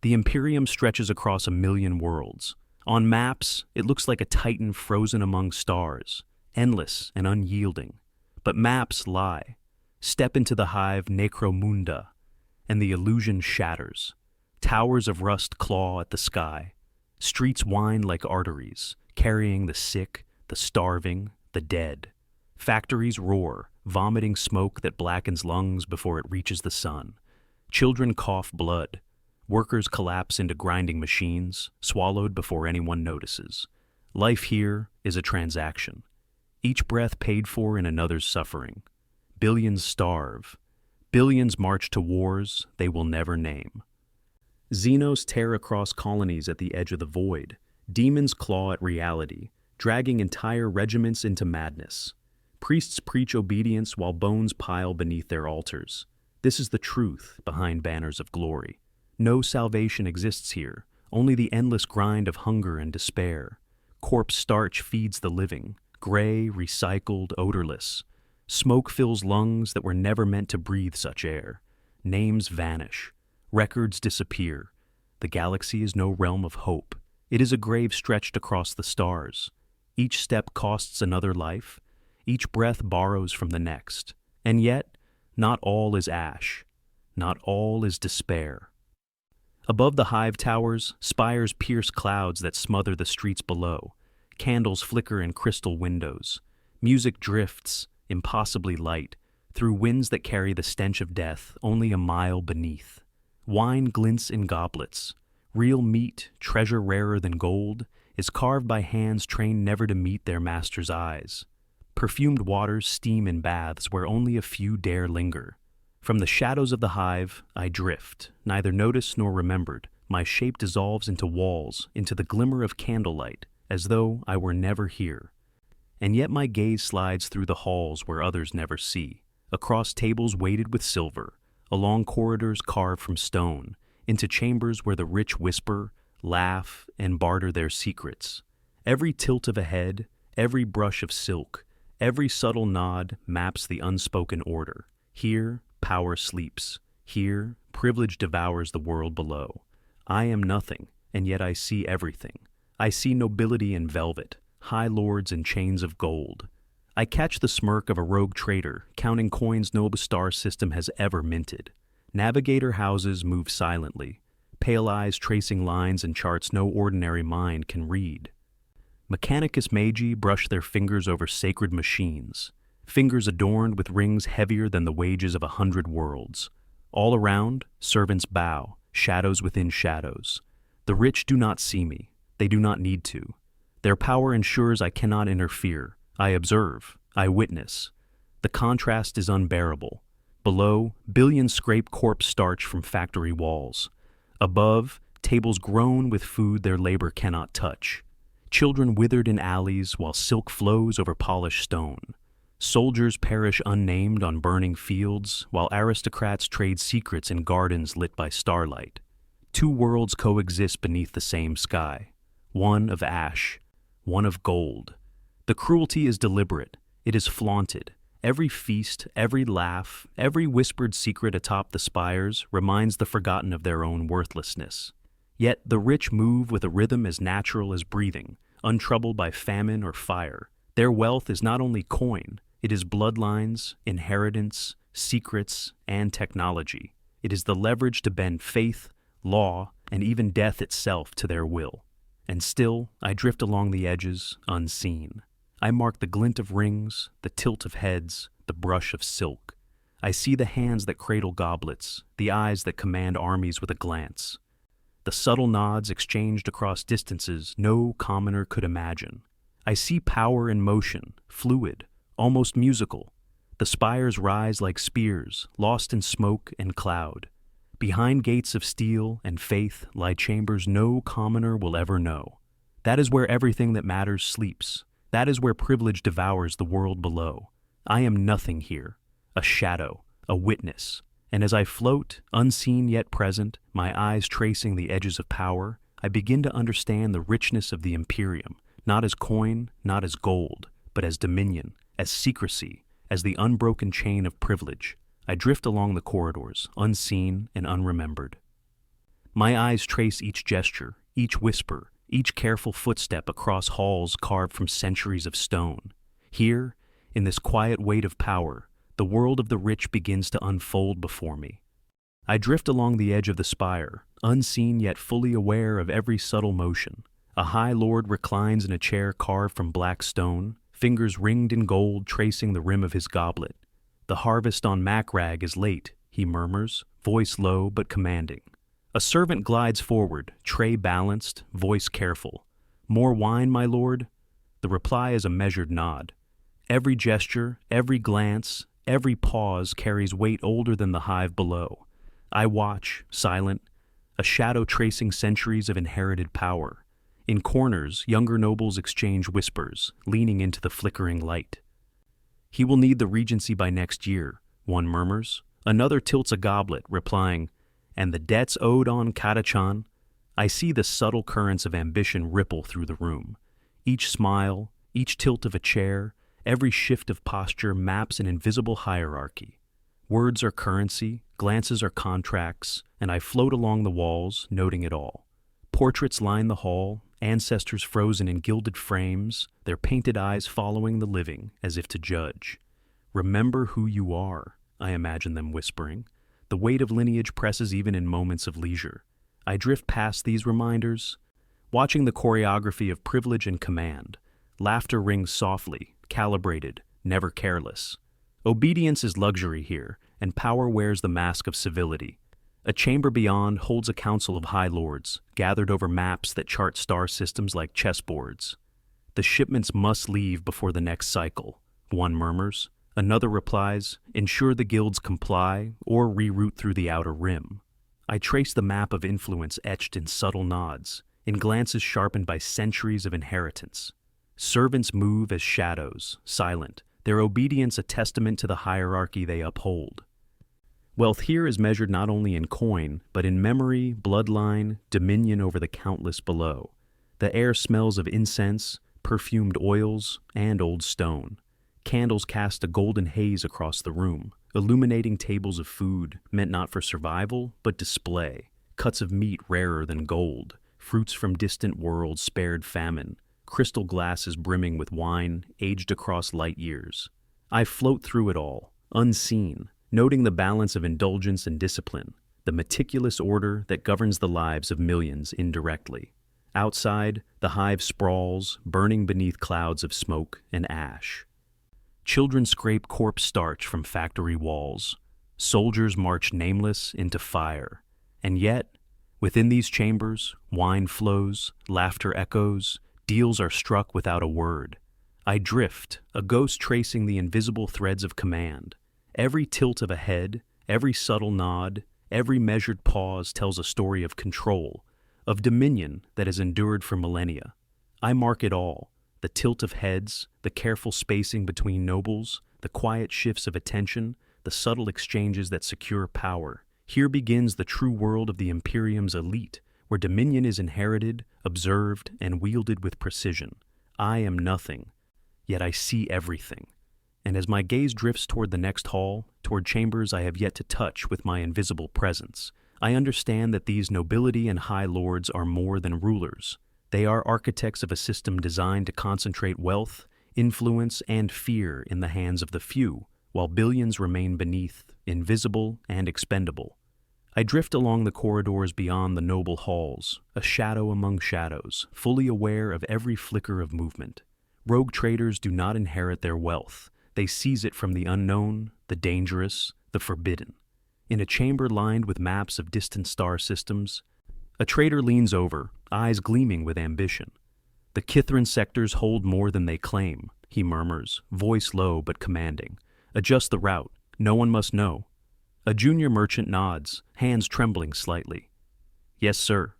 The Imperium stretches across 1,000,000 worlds. On maps, it looks like a titan frozen among stars, endless and unyielding. But maps lie. Step into the hive Necromunda, and the illusion shatters. Towers of rust claw at the sky. Streets wind like arteries, carrying the sick, the starving, the dead. Factories roar, vomiting smoke that blackens lungs before it reaches the sun. Children cough blood. Workers collapse into grinding machines, swallowed before anyone notices. Life here is a transaction. Each breath paid for in another's suffering. Billions starve. Billions march to wars they will never name. Xenos tear across colonies at the edge of the void. Demons claw at reality, dragging entire regiments into madness. Priests preach obedience while bones pile beneath their altars. This is the truth behind banners of glory. No salvation exists here, only the endless grind of hunger and despair. Corpse starch feeds the living, gray, recycled, odorless. Smoke fills lungs that were never meant to breathe such air. Names vanish. Records disappear. The galaxy is no realm of hope. It is a grave stretched across the stars. Each step costs another life. Each breath borrows from the next. And yet, not all is ash. Not all is despair. Above the hive towers, spires pierce clouds that smother the streets below. Candles flicker in crystal windows. Music drifts, impossibly light, through winds that carry the stench of death only a mile beneath. Wine glints in goblets. Real meat, treasure rarer than gold, is carved by hands trained never to meet their master's eyes. Perfumed waters steam in baths where only a few dare linger. From the shadows of the hive, I drift, neither noticed nor remembered. My shape dissolves into walls, into the glimmer of candlelight, as though I were never here. And yet my gaze slides through the halls where others never see, across tables weighted with silver, along corridors carved from stone, into chambers where the rich whisper, laugh, and barter their secrets. Every tilt of a head, every brush of silk, every subtle nod maps the unspoken order. Here, power sleeps. Here, privilege devours the world below. I am nothing, and yet I see everything. I see nobility in velvet, high lords in chains of gold. I catch the smirk of a rogue trader, counting coins no star system has ever minted. Navigator Houses move silently, pale eyes tracing lines and charts no ordinary mind can read. Mechanicus Magi brush their fingers over sacred machines, fingers adorned with rings heavier than the wages of 100 worlds. All around, servants bow, shadows within shadows. The rich do not see me. They do not need to. Their power ensures I cannot interfere. I observe. I witness. The contrast is unbearable. Below, billions scrape corpse starch from factory walls. Above, tables groan with food their labor cannot touch. Children withered in alleys while silk flows over polished stone. Soldiers perish unnamed on burning fields, while aristocrats trade secrets in gardens lit by starlight. Two worlds coexist beneath the same sky, one of ash, one of gold. The cruelty is deliberate, it is flaunted. Every feast, every laugh, every whispered secret atop the spires reminds the forgotten of their own worthlessness. Yet the rich move with a rhythm as natural as breathing, untroubled by famine or fire. Their wealth is not only coin, it is bloodlines, inheritance, secrets, and technology. It is the leverage to bend faith, law, and even death itself to their will. And still, I drift along the edges, unseen. I mark the glint of rings, the tilt of heads, the brush of silk. I see the hands that cradle goblets, the eyes that command armies with a glance. The subtle nods exchanged across distances no commoner could imagine. I see power in motion, fluid, almost musical. The spires rise like spears, lost in smoke and cloud. Behind gates of steel and faith lie chambers no commoner will ever know. That is where everything that matters sleeps. That is where privilege devours the world below. I am nothing here, a shadow, a witness. And as I float, unseen yet present, my eyes tracing the edges of power, I begin to understand the richness of the Imperium, not as coin, not as gold, but as dominion, as secrecy, as the unbroken chain of privilege. I drift along the corridors, unseen and unremembered. My eyes trace each gesture, each whisper, each careful footstep across halls carved from centuries of stone. Here, in this quiet weight of power, the world of the rich begins to unfold before me. I drift along the edge of the spire, unseen yet fully aware of every subtle motion. A high lord reclines in a chair carved from black stone, fingers ringed in gold tracing the rim of his goblet. The harvest on Macrag is late, he murmurs, voice low but commanding. A servant glides forward, tray balanced, voice careful. More wine, my lord? The reply is a measured nod. Every gesture, every glance, every pause carries weight older than the hive below. I watch, silent, a shadow tracing centuries of inherited power. In corners, younger nobles exchange whispers, leaning into the flickering light. He will need the regency by next year, one murmurs. Another tilts a goblet, replying, and the debts owed on Kadachan. I see the subtle currents of ambition ripple through the room. Each smile, each tilt of a chair, every shift of posture maps an invisible hierarchy. Words are currency, glances are contracts, and I float along the walls, noting it all. Portraits line the hall, ancestors frozen in gilded frames, their painted eyes following the living as if to judge. Remember who you are, I imagine them whispering. The weight of lineage presses even in moments of leisure. I drift past these reminders, watching the choreography of privilege and command. Laughter rings softly, calibrated, never careless. Obedience is luxury here, and power wears the mask of civility. A chamber beyond holds a council of high lords, gathered over maps that chart star systems like chessboards. The shipments must leave before the next cycle, one murmurs. Another replies, ensure the guilds comply or reroute through the outer rim. I trace the map of influence etched in subtle nods, in glances sharpened by centuries of inheritance. Servants move as shadows, silent, their obedience a testament to the hierarchy they uphold. Wealth here is measured not only in coin, but in memory, bloodline, dominion over the countless below. The air smells of incense, perfumed oils, and old stone. Candles cast a golden haze across the room, illuminating tables of food meant not for survival, but display. Cuts of meat rarer than gold, fruits from distant worlds spared famine, crystal glasses brimming with wine aged across light years. I float through it all, unseen, noting the balance of indulgence and discipline, the meticulous order that governs the lives of millions indirectly. Outside, the hive sprawls, burning beneath clouds of smoke and ash. Children scrape corpse starch from factory walls. Soldiers march nameless into fire. And yet, within these chambers, wine flows, laughter echoes, deals are struck without a word. I drift, a ghost tracing the invisible threads of command. Every tilt of a head, every subtle nod, every measured pause tells a story of control, of dominion that has endured for millennia. I mark it all. The tilt of heads, the careful spacing between nobles, the quiet shifts of attention, the subtle exchanges that secure power. Here begins the true world of the Imperium's elite, where dominion is inherited, observed, and wielded with precision. I am nothing, yet I see everything. And as my gaze drifts toward the next hall, toward chambers I have yet to touch with my invisible presence, I understand that these nobility and high lords are more than rulers. They are architects of a system designed to concentrate wealth, influence, and fear in the hands of the few, while billions remain beneath, invisible and expendable. I drift along the corridors beyond the noble halls, a shadow among shadows, fully aware of every flicker of movement. Rogue traders do not inherit their wealth. They seize it from the unknown, the dangerous, the forbidden. In a chamber lined with maps of distant star systems, a trader leans over, eyes gleaming with ambition. The Kithran sectors hold more than they claim, he murmurs, voice low but commanding. Adjust the route, no one must know. A junior merchant nods, hands trembling slightly. Yes, sir.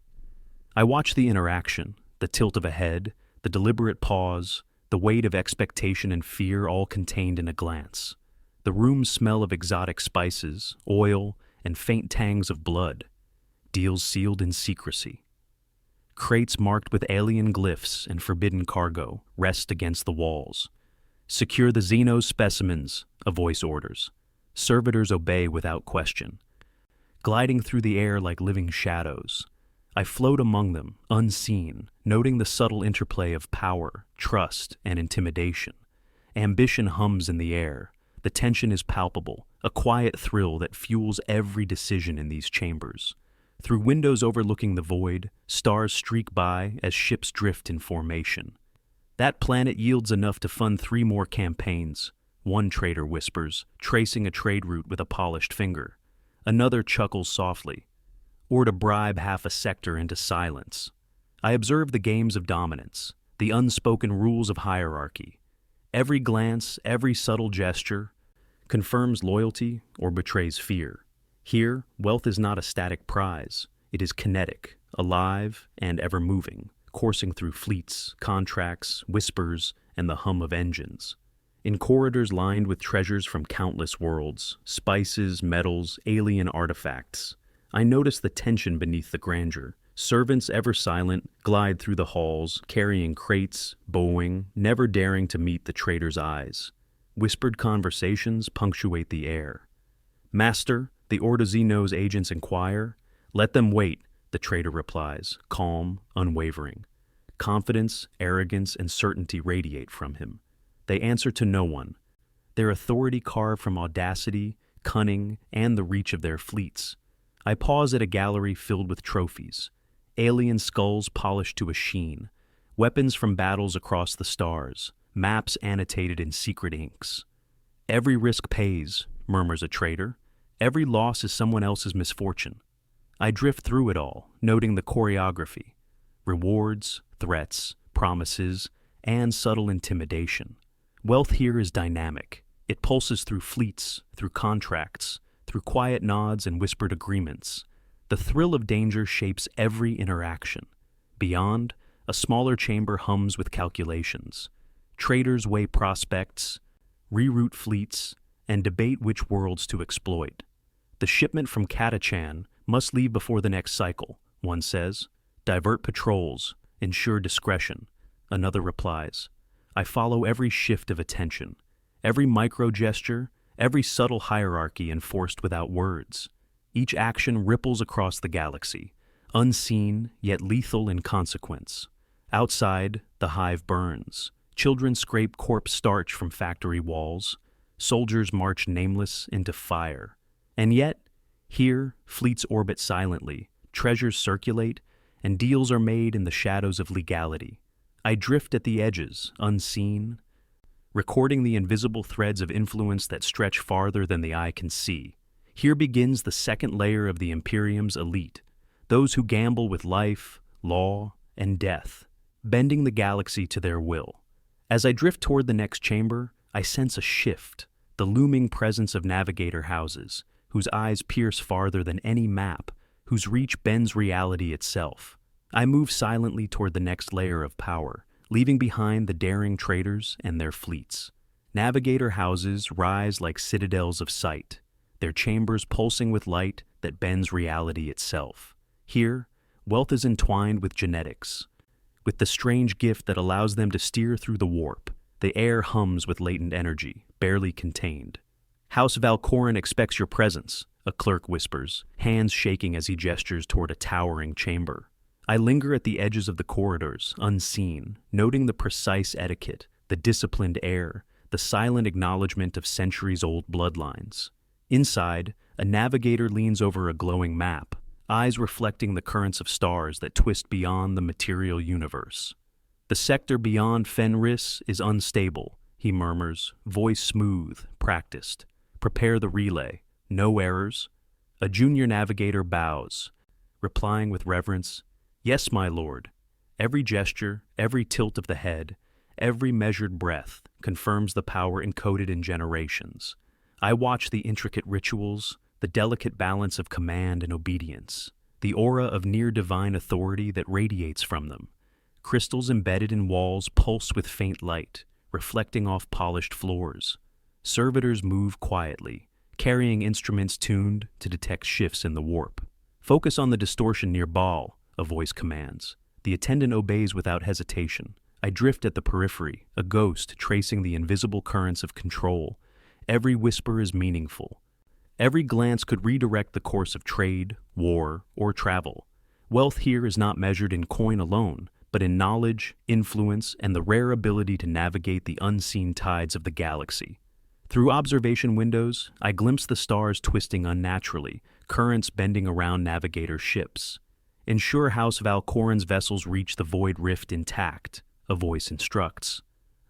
I watch the interaction, the tilt of a head, the deliberate pause, the weight of expectation and fear all contained in a glance. The rooms smell of exotic spices, oil, and faint tangs of blood. Deals sealed in secrecy. Crates marked with alien glyphs and forbidden cargo rest against the walls. Secure the Xeno specimens, a voice orders. Servitors obey without question. gliding through the air like living shadows. I float among them, unseen, noting the subtle interplay of power, trust, and intimidation. Ambition hums in the air. The tension is palpable, a quiet thrill that fuels every decision in these chambers. Through windows overlooking the void, stars streak by as ships drift in formation. That planet yields enough to fund 3 more campaigns, one trader whispers, tracing a trade route with a polished finger. Another chuckles softly, or to bribe half a sector into silence. I observe the games of dominance, the unspoken rules of hierarchy. Every glance, every subtle gesture confirms loyalty or betrays fear. Here, wealth is not a static prize. It is kinetic, alive, and ever-moving, coursing through fleets, contracts, whispers, and the hum of engines. In corridors lined with treasures from countless worlds, spices, metals, alien artifacts, I notice the tension beneath the grandeur. Servants ever silent glide through the halls, carrying crates, bowing, never daring to meet the trader's eyes. Whispered conversations punctuate the air. "Master," the Ordozino's agents inquire. "Let them wait," the trader replies, calm, unwavering. Confidence, arrogance, and certainty radiate from him. They answer to no one, their authority carved from audacity, cunning, and the reach of their fleets. I pause at a gallery filled with trophies. Alien skulls polished to a sheen, weapons from battles across the stars, maps annotated in secret inks. "Every risk pays," murmurs a trader. "Every loss is someone else's misfortune." I drift through it all, noting the choreography. Rewards, threats, promises, and subtle intimidation. Wealth here is dynamic. It pulses through fleets, through contracts, through quiet nods and whispered agreements. The thrill of danger shapes every interaction. Beyond, a smaller chamber hums with calculations. Traders weigh prospects, reroute fleets, and debate which worlds to exploit. "The shipment from Katachan must leave before the next cycle," one says. "Divert patrols, ensure discretion," another replies. I follow every shift of attention, every micro-gesture, every subtle hierarchy enforced without words. Each action ripples across the galaxy, unseen yet lethal in consequence. Outside, the hive burns. Children scrape corpse starch from factory walls. Soldiers march nameless into fire. And yet, here, fleets orbit silently, treasures circulate, and deals are made in the shadows of legality. I drift at the edges, unseen, recording the invisible threads of influence that stretch farther than the eye can see. Here begins the second layer of the Imperium's elite, those who gamble with life, law, and death, bending the galaxy to their will. As I drift toward the next chamber, I sense a shift, the looming presence of Navigator Houses, whose eyes pierce farther than any map, whose reach bends reality itself. I move silently toward the next layer of power, leaving behind the daring traders and their fleets. Navigator Houses rise like citadels of sight, their chambers pulsing with light that bends reality itself. Here, wealth is entwined with genetics, with the strange gift that allows them to steer through the warp. The air hums with latent energy, barely contained. "House Valcorin expects your presence," a clerk whispers, hands shaking as he gestures toward a towering chamber. I linger at the edges of the corridors, unseen, noting the precise etiquette, the disciplined air, the silent acknowledgement of centuries-old bloodlines. Inside, a navigator leans over a glowing map, eyes reflecting the currents of stars that twist beyond the material universe. "The sector beyond Fenris is unstable," he murmurs, voice smooth, practiced. "Prepare the relay. No errors." A junior navigator bows, replying with reverence, "Yes, my lord." Every gesture, every tilt of the head, every measured breath confirms the power encoded in generations. I watch the intricate rituals, the delicate balance of command and obedience, the aura of near-divine authority that radiates from them. Crystals embedded in walls pulse with faint light, reflecting off polished floors. Servitors move quietly, carrying instruments tuned to detect shifts in the warp. "Focus on the distortion near Baal," a voice commands. The attendant obeys without hesitation. I drift at the periphery, a ghost tracing the invisible currents of control. Every whisper is meaningful. Every glance could redirect the course of trade, war, or travel. Wealth here is not measured in coin alone, but in knowledge, influence, and the rare ability to navigate the unseen tides of the galaxy. Through observation windows, I glimpse the stars twisting unnaturally, currents bending around Navigator ships. Ensure House Valkoran's vessels reach the void rift intact, a voice instructs.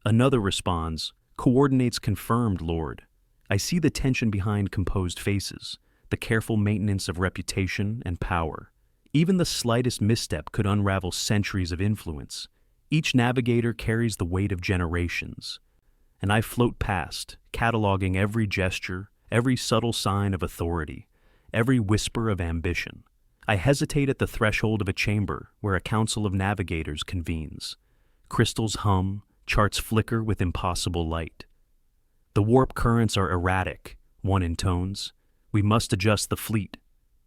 Another responds, coordinates confirmed, Lord. I see the tension behind composed faces, the careful maintenance of reputation and power. Even the slightest misstep could unravel centuries of influence. Each navigator carries the weight of generations. And I float past, cataloging every gesture, every subtle sign of authority, every whisper of ambition. I hesitate at the threshold of a chamber where a council of navigators convenes. Crystals hum, charts flicker with impossible light. The warp currents are erratic, one intones, "We must adjust the fleet."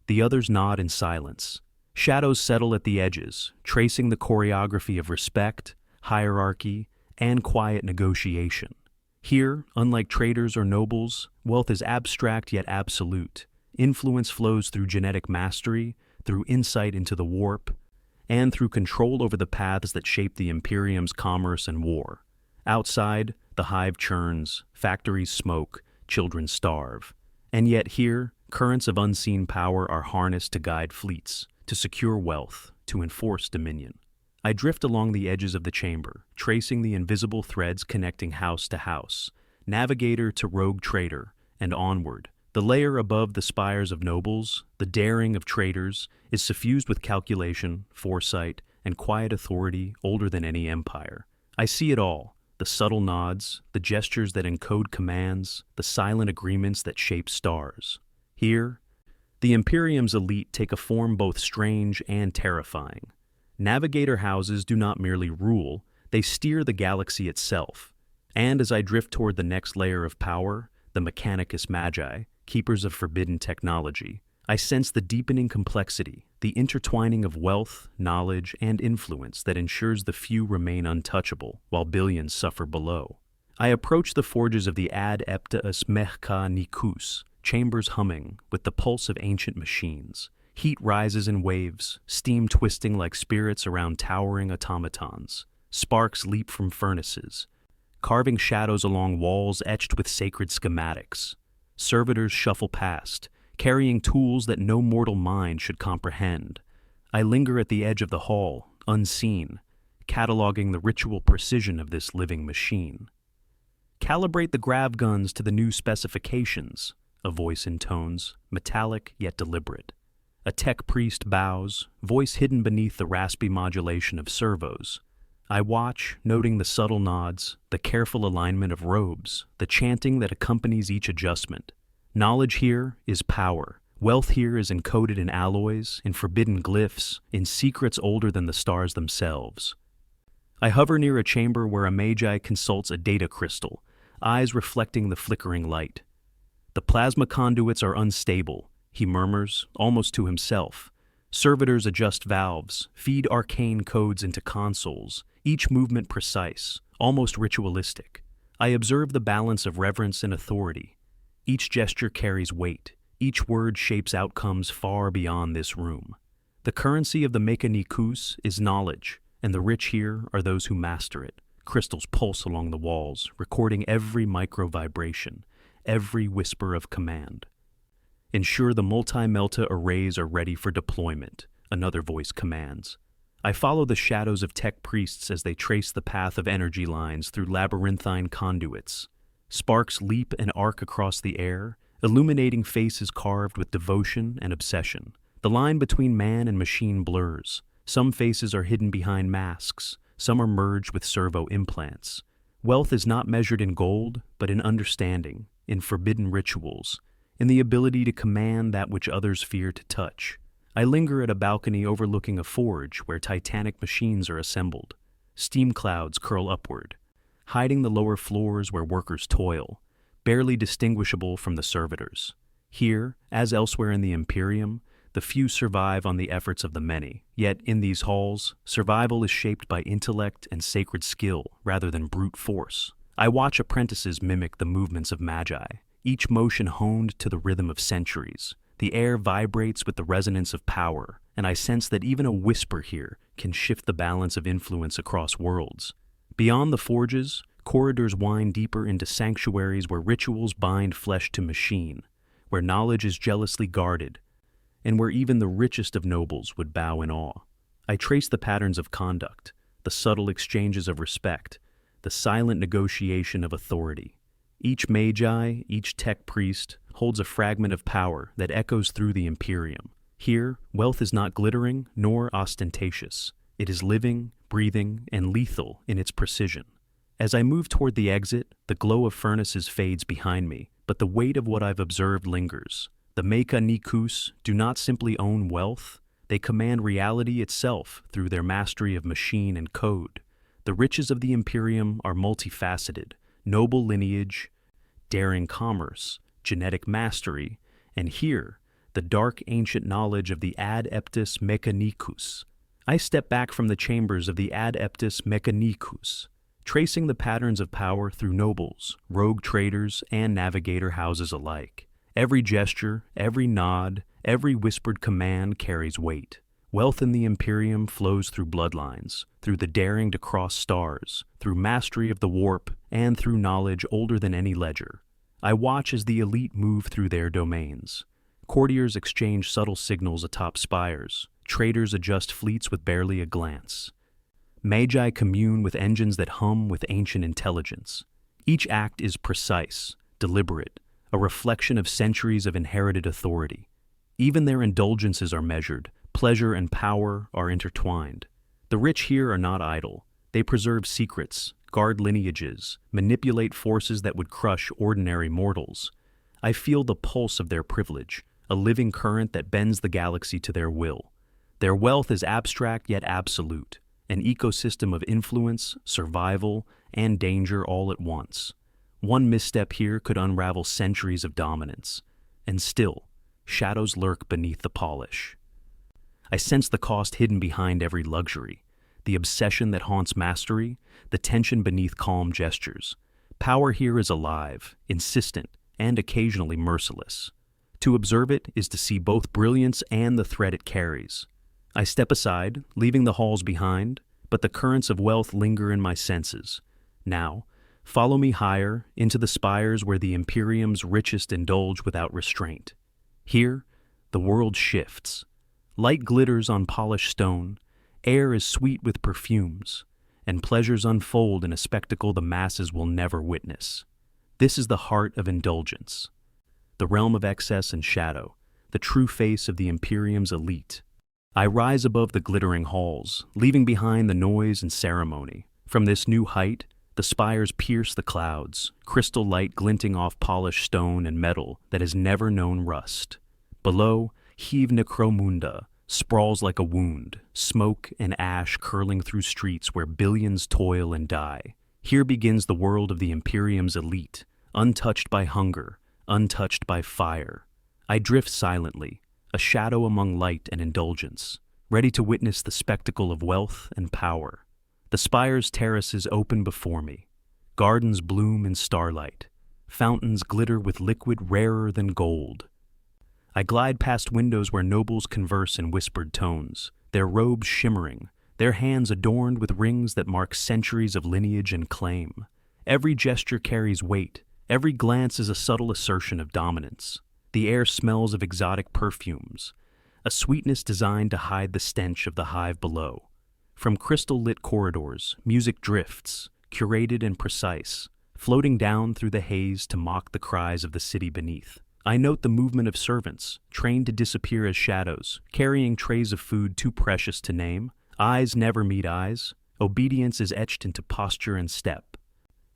The others nod in silence. Shadows settle at the edges, tracing the choreography of respect, hierarchy, and quiet negotiation. Here, unlike traders or nobles, wealth is abstract yet absolute. Influence flows through genetic mastery, through insight into the warp, and through control over the paths that shape the Imperium's commerce and war. Outside, the hive churns, factories smoke, children starve. And yet here, currents of unseen power are harnessed to guide fleets, to secure wealth, to enforce dominion. I drift along the edges of the chamber, tracing the invisible threads connecting house to house, navigator to rogue trader, and onward. The layer above the spires of nobles, the daring of traders, is suffused with calculation, foresight, and quiet authority older than any empire. I see it all, the subtle nods, the gestures that encode commands, the silent agreements that shape stars. Here, the Imperium's elite take a form both strange and terrifying. Navigator houses do not merely rule, they steer the galaxy itself. And as I drift toward the next layer of power, the Mechanicus Magi, keepers of forbidden technology, I sense the deepening complexity, the intertwining of wealth, knowledge, and influence that ensures the few remain untouchable while billions suffer below. I approach the forges of the Ad Eptaus Mechanicus, chambers humming with the pulse of ancient machines. Heat rises in waves, steam twisting like spirits around towering automatons. Sparks leap from furnaces, carving shadows along walls etched with sacred schematics. Servitors shuffle past, carrying tools that no mortal mind should comprehend. I linger at the edge of the hall, unseen, cataloging the ritual precision of this living machine. Calibrate the grav guns to the new specifications, a voice intones, metallic yet deliberate. A tech priest bows, voice hidden beneath the raspy modulation of servos. I watch, noting the subtle nods, the careful alignment of robes, the chanting that accompanies each adjustment. Knowledge here is power. Wealth here is encoded in alloys, in forbidden glyphs, in secrets older than the stars themselves. I hover near a chamber where a magi consults a data crystal, eyes reflecting the flickering light. The plasma conduits are unstable, he murmurs, almost to himself. Servitors adjust valves, feed arcane codes into consoles, each movement precise, almost ritualistic. I observe the balance of reverence and authority. Each gesture carries weight. Each word shapes outcomes far beyond this room. The currency of the Mechanicus is knowledge, and the rich here are those who master it. Crystals pulse along the walls, recording every micro-vibration, every whisper of command. Ensure the multi-melta arrays are ready for deployment, another voice commands. I follow the shadows of tech priests as they trace the path of energy lines through labyrinthine conduits. Sparks leap and arc across the air, illuminating faces carved with devotion and obsession. The line between man and machine blurs. Some faces are hidden behind masks, some are merged with servo implants. Wealth is not measured in gold, but in understanding, in forbidden rituals, in the ability to command that which others fear to touch. I linger at a balcony overlooking a forge where titanic machines are assembled. Steam clouds curl upward, hiding the lower floors where workers toil, barely distinguishable from the servitors. Here, as elsewhere in the Imperium, the few survive on the efforts of the many. Yet in these halls, survival is shaped by intellect and sacred skill rather than brute force. I watch apprentices mimic the movements of magi, each motion honed to the rhythm of centuries. The air vibrates with the resonance of power, and I sense that even a whisper here can shift the balance of influence across worlds. Beyond the forges, corridors wind deeper into sanctuaries where rituals bind flesh to machine, where knowledge is jealously guarded, and where even the richest of nobles would bow in awe. I trace the patterns of conduct, the subtle exchanges of respect, the silent negotiation of authority. Each magi, each tech priest, holds a fragment of power that echoes through the Imperium. Here, wealth is not glittering nor ostentatious. It is living, breathing, and lethal in its precision. As I move toward the exit, the glow of furnaces fades behind me, but the weight of what I've observed lingers. The Mechanikus do not simply own wealth, they command reality itself through their mastery of machine and code. The riches of the Imperium are multifaceted: noble lineage, daring commerce, genetic mastery, and here, the dark ancient knowledge of the Adeptus Mechanicus. I step back from the chambers of the Adeptus Mechanicus, tracing the patterns of power through nobles, rogue traders, and navigator houses alike. Every gesture, every nod, every whispered command carries weight. Wealth in the Imperium flows through bloodlines, through the daring to cross stars, through mastery of the warp, and through knowledge older than any ledger. I watch as the elite move through their domains. Courtiers exchange subtle signals atop spires. Traders adjust fleets with barely a glance. Magi commune with engines that hum with ancient intelligence. Each act is precise, deliberate, a reflection of centuries of inherited authority. Even their indulgences are measured. Pleasure and power are intertwined. The rich here are not idle. They preserve secrets, guard lineages, manipulate forces that would crush ordinary mortals. I feel the pulse of their privilege, a living current that bends the galaxy to their will. Their wealth is abstract yet absolute, an ecosystem of influence, survival, and danger all at once. One misstep here could unravel centuries of dominance. And still, shadows lurk beneath the polish. I sense the cost hidden behind every luxury, the obsession that haunts mastery, the tension beneath calm gestures. Power here is alive, insistent, and occasionally merciless. To observe it is to see both brilliance and the threat it carries. I step aside, leaving the halls behind, but the currents of wealth linger in my senses. Now, follow me higher, into the spires where the Imperium's richest indulge without restraint. Here, the world shifts. Light glitters on polished stone, air is sweet with perfumes, and pleasures unfold in a spectacle the masses will never witness. This is the heart of indulgence, the realm of excess and shadow, the true face of the Imperium's elite. I rise above the glittering halls, leaving behind the noise and ceremony. From this new height, the spires pierce the clouds, crystal light glinting off polished stone and metal that has never known rust. Below, Heave Necromunda sprawls like a wound, smoke and ash curling through streets where billions toil and die. Here begins the world of the Imperium's elite, untouched by hunger, untouched by fire. I drift silently, a shadow among light and indulgence, ready to witness the spectacle of wealth and power. The spire's terraces open before me. Gardens bloom in starlight. Fountains glitter with liquid rarer than gold. I glide past windows where nobles converse in whispered tones, their robes shimmering, their hands adorned with rings that mark centuries of lineage and claim. Every gesture carries weight. Every glance is a subtle assertion of dominance. The air smells of exotic perfumes, a sweetness designed to hide the stench of the hive below. From crystal-lit corridors, music drifts, curated and precise, floating down through the haze to mock the cries of the city beneath. I note the movement of servants, trained to disappear as shadows, carrying trays of food too precious to name. Eyes never meet eyes. Obedience is etched into posture and step.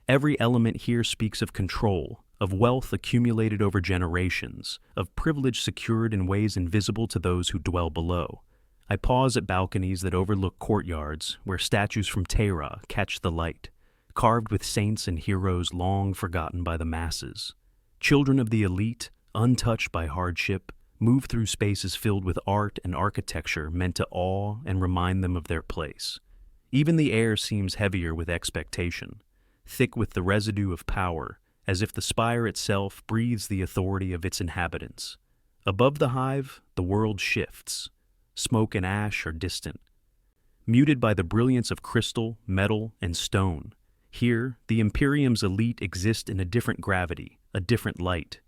Every element here speaks of control, of wealth accumulated over generations, of privilege secured in ways invisible to those who dwell below. I pause at balconies that overlook courtyards where statues from Terra catch the light, carved with saints and heroes long forgotten by the masses. Children of the elite, untouched by hardship, move through spaces filled with art and architecture meant to awe and remind them of their place. Even the air seems heavier with expectation, thick with the residue of power, as if the spire itself breathes the authority of its inhabitants. Above the hive, the world shifts. Smoke and ash are distant, muted by the brilliance of crystal, metal, and stone. Here, the Imperium's elite exist in a different gravity, a different light.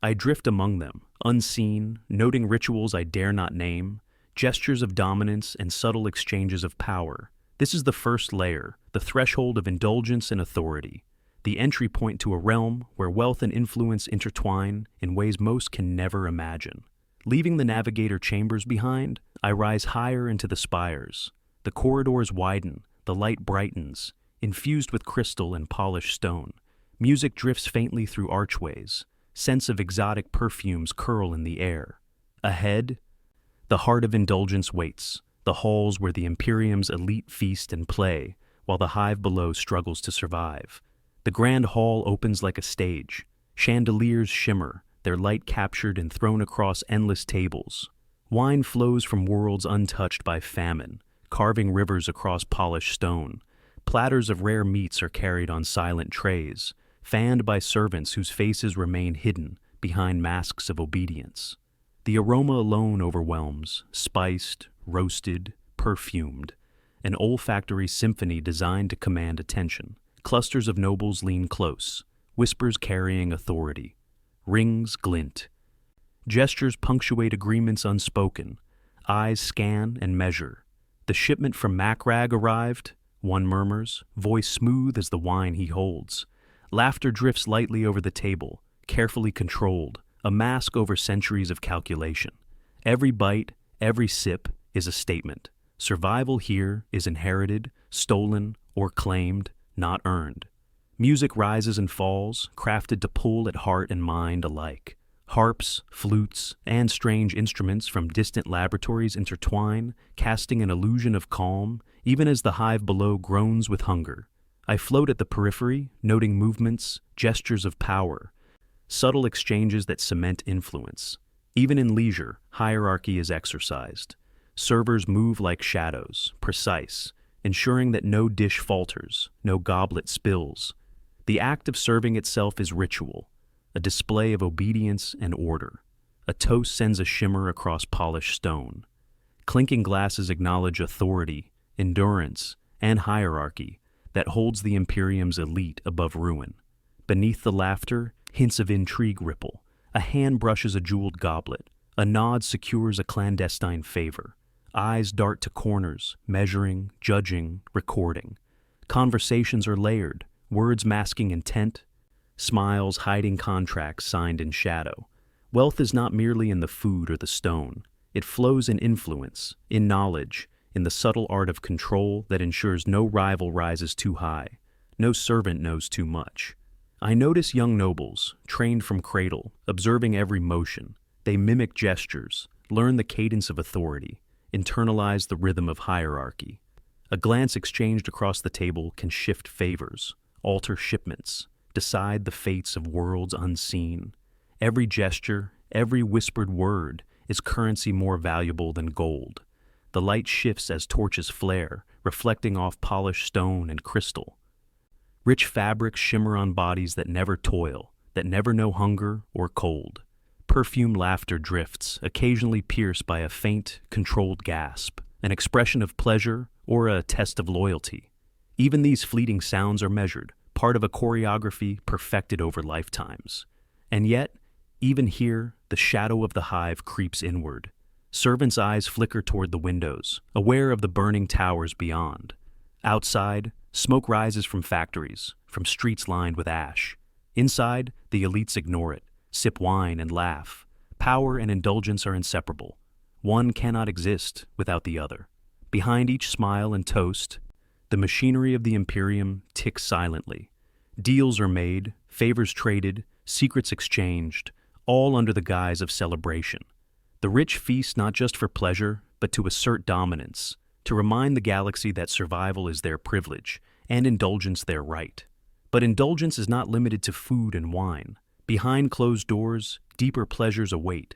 I drift among them, unseen, noting rituals I dare not name, gestures of dominance and subtle exchanges of power. This is the first layer, the threshold of indulgence and authority, the entry point to a realm where wealth and influence intertwine in ways most can never imagine. Leaving the Navigator chambers behind, I rise higher into the spires. The corridors widen, the light brightens, infused with crystal and polished stone. Music drifts faintly through archways. Scents of exotic perfumes curl in the air. Ahead, the heart of indulgence waits, the halls where the Imperium's elite feast and play, while the hive below struggles to survive. The grand hall opens like a stage. Chandeliers shimmer, their light captured and thrown across endless tables. Wine flows from worlds untouched by famine, carving rivers across polished stone. Platters of rare meats are carried on silent trays, fanned by servants whose faces remain hidden behind masks of obedience. The aroma alone overwhelms, spiced, roasted, perfumed, an olfactory symphony designed to command attention. Clusters of nobles lean close, whispers carrying authority. Rings glint. Gestures punctuate agreements unspoken. Eyes scan and measure. The shipment from Macrag arrived, one murmurs, voice smooth as the wine he holds. Laughter drifts lightly over the table, carefully controlled, a mask over centuries of calculation. Every bite, every sip is a statement. Survival here is inherited, stolen, or claimed, not earned. Music rises and falls, crafted to pull at heart and mind alike. Harps, flutes, and strange instruments from distant laboratories intertwine, casting an illusion of calm, even as the hive below groans with hunger. I float at the periphery, noting movements, gestures of power, subtle exchanges that cement influence. Even in leisure, hierarchy is exercised. Servers move like shadows, precise, ensuring that no dish falters, no goblet spills. The act of serving itself is ritual, a display of obedience and order. A toast sends a shimmer across polished stone. Clinking glasses acknowledge authority, endurance, and hierarchy that holds the Imperium's elite above ruin. Beneath the laughter, hints of intrigue ripple. A hand brushes a jeweled goblet. A nod secures a clandestine favor. Eyes dart to corners, measuring, judging, recording. Conversations are layered, words masking intent, smiles hiding contracts signed in shadow. Wealth is not merely in the food or the stone. It flows in influence, in knowledge, in the subtle art of control that ensures no rival rises too high, no servant knows too much. I notice young nobles, trained from cradle, observing every motion. They mimic gestures, learn the cadence of authority, internalize the rhythm of hierarchy. A glance exchanged across the table can shift favors, alter shipments, decide the fates of worlds unseen. Every gesture, every whispered word is currency more valuable than gold. The light shifts as torches flare, reflecting off polished stone and crystal. Rich fabrics shimmer on bodies that never toil, that never know hunger or cold. Perfume laughter drifts, occasionally pierced by a faint, controlled gasp, an expression of pleasure or a test of loyalty. Even these fleeting sounds are measured, part of a choreography perfected over lifetimes. And yet, even here, the shadow of the hive creeps inward. Servants' eyes flicker toward the windows, aware of the burning towers beyond. Outside, smoke rises from factories, from streets lined with ash. Inside, the elites ignore it, sip wine and laugh. Power and indulgence are inseparable. One cannot exist without the other. Behind each smile and toast, the machinery of the Imperium ticks silently. Deals are made, favors traded, secrets exchanged, all under the guise of celebration. The rich feast not just for pleasure, but to assert dominance, to remind the galaxy that survival is their privilege and indulgence their right. But indulgence is not limited to food and wine. Behind closed doors, deeper pleasures await,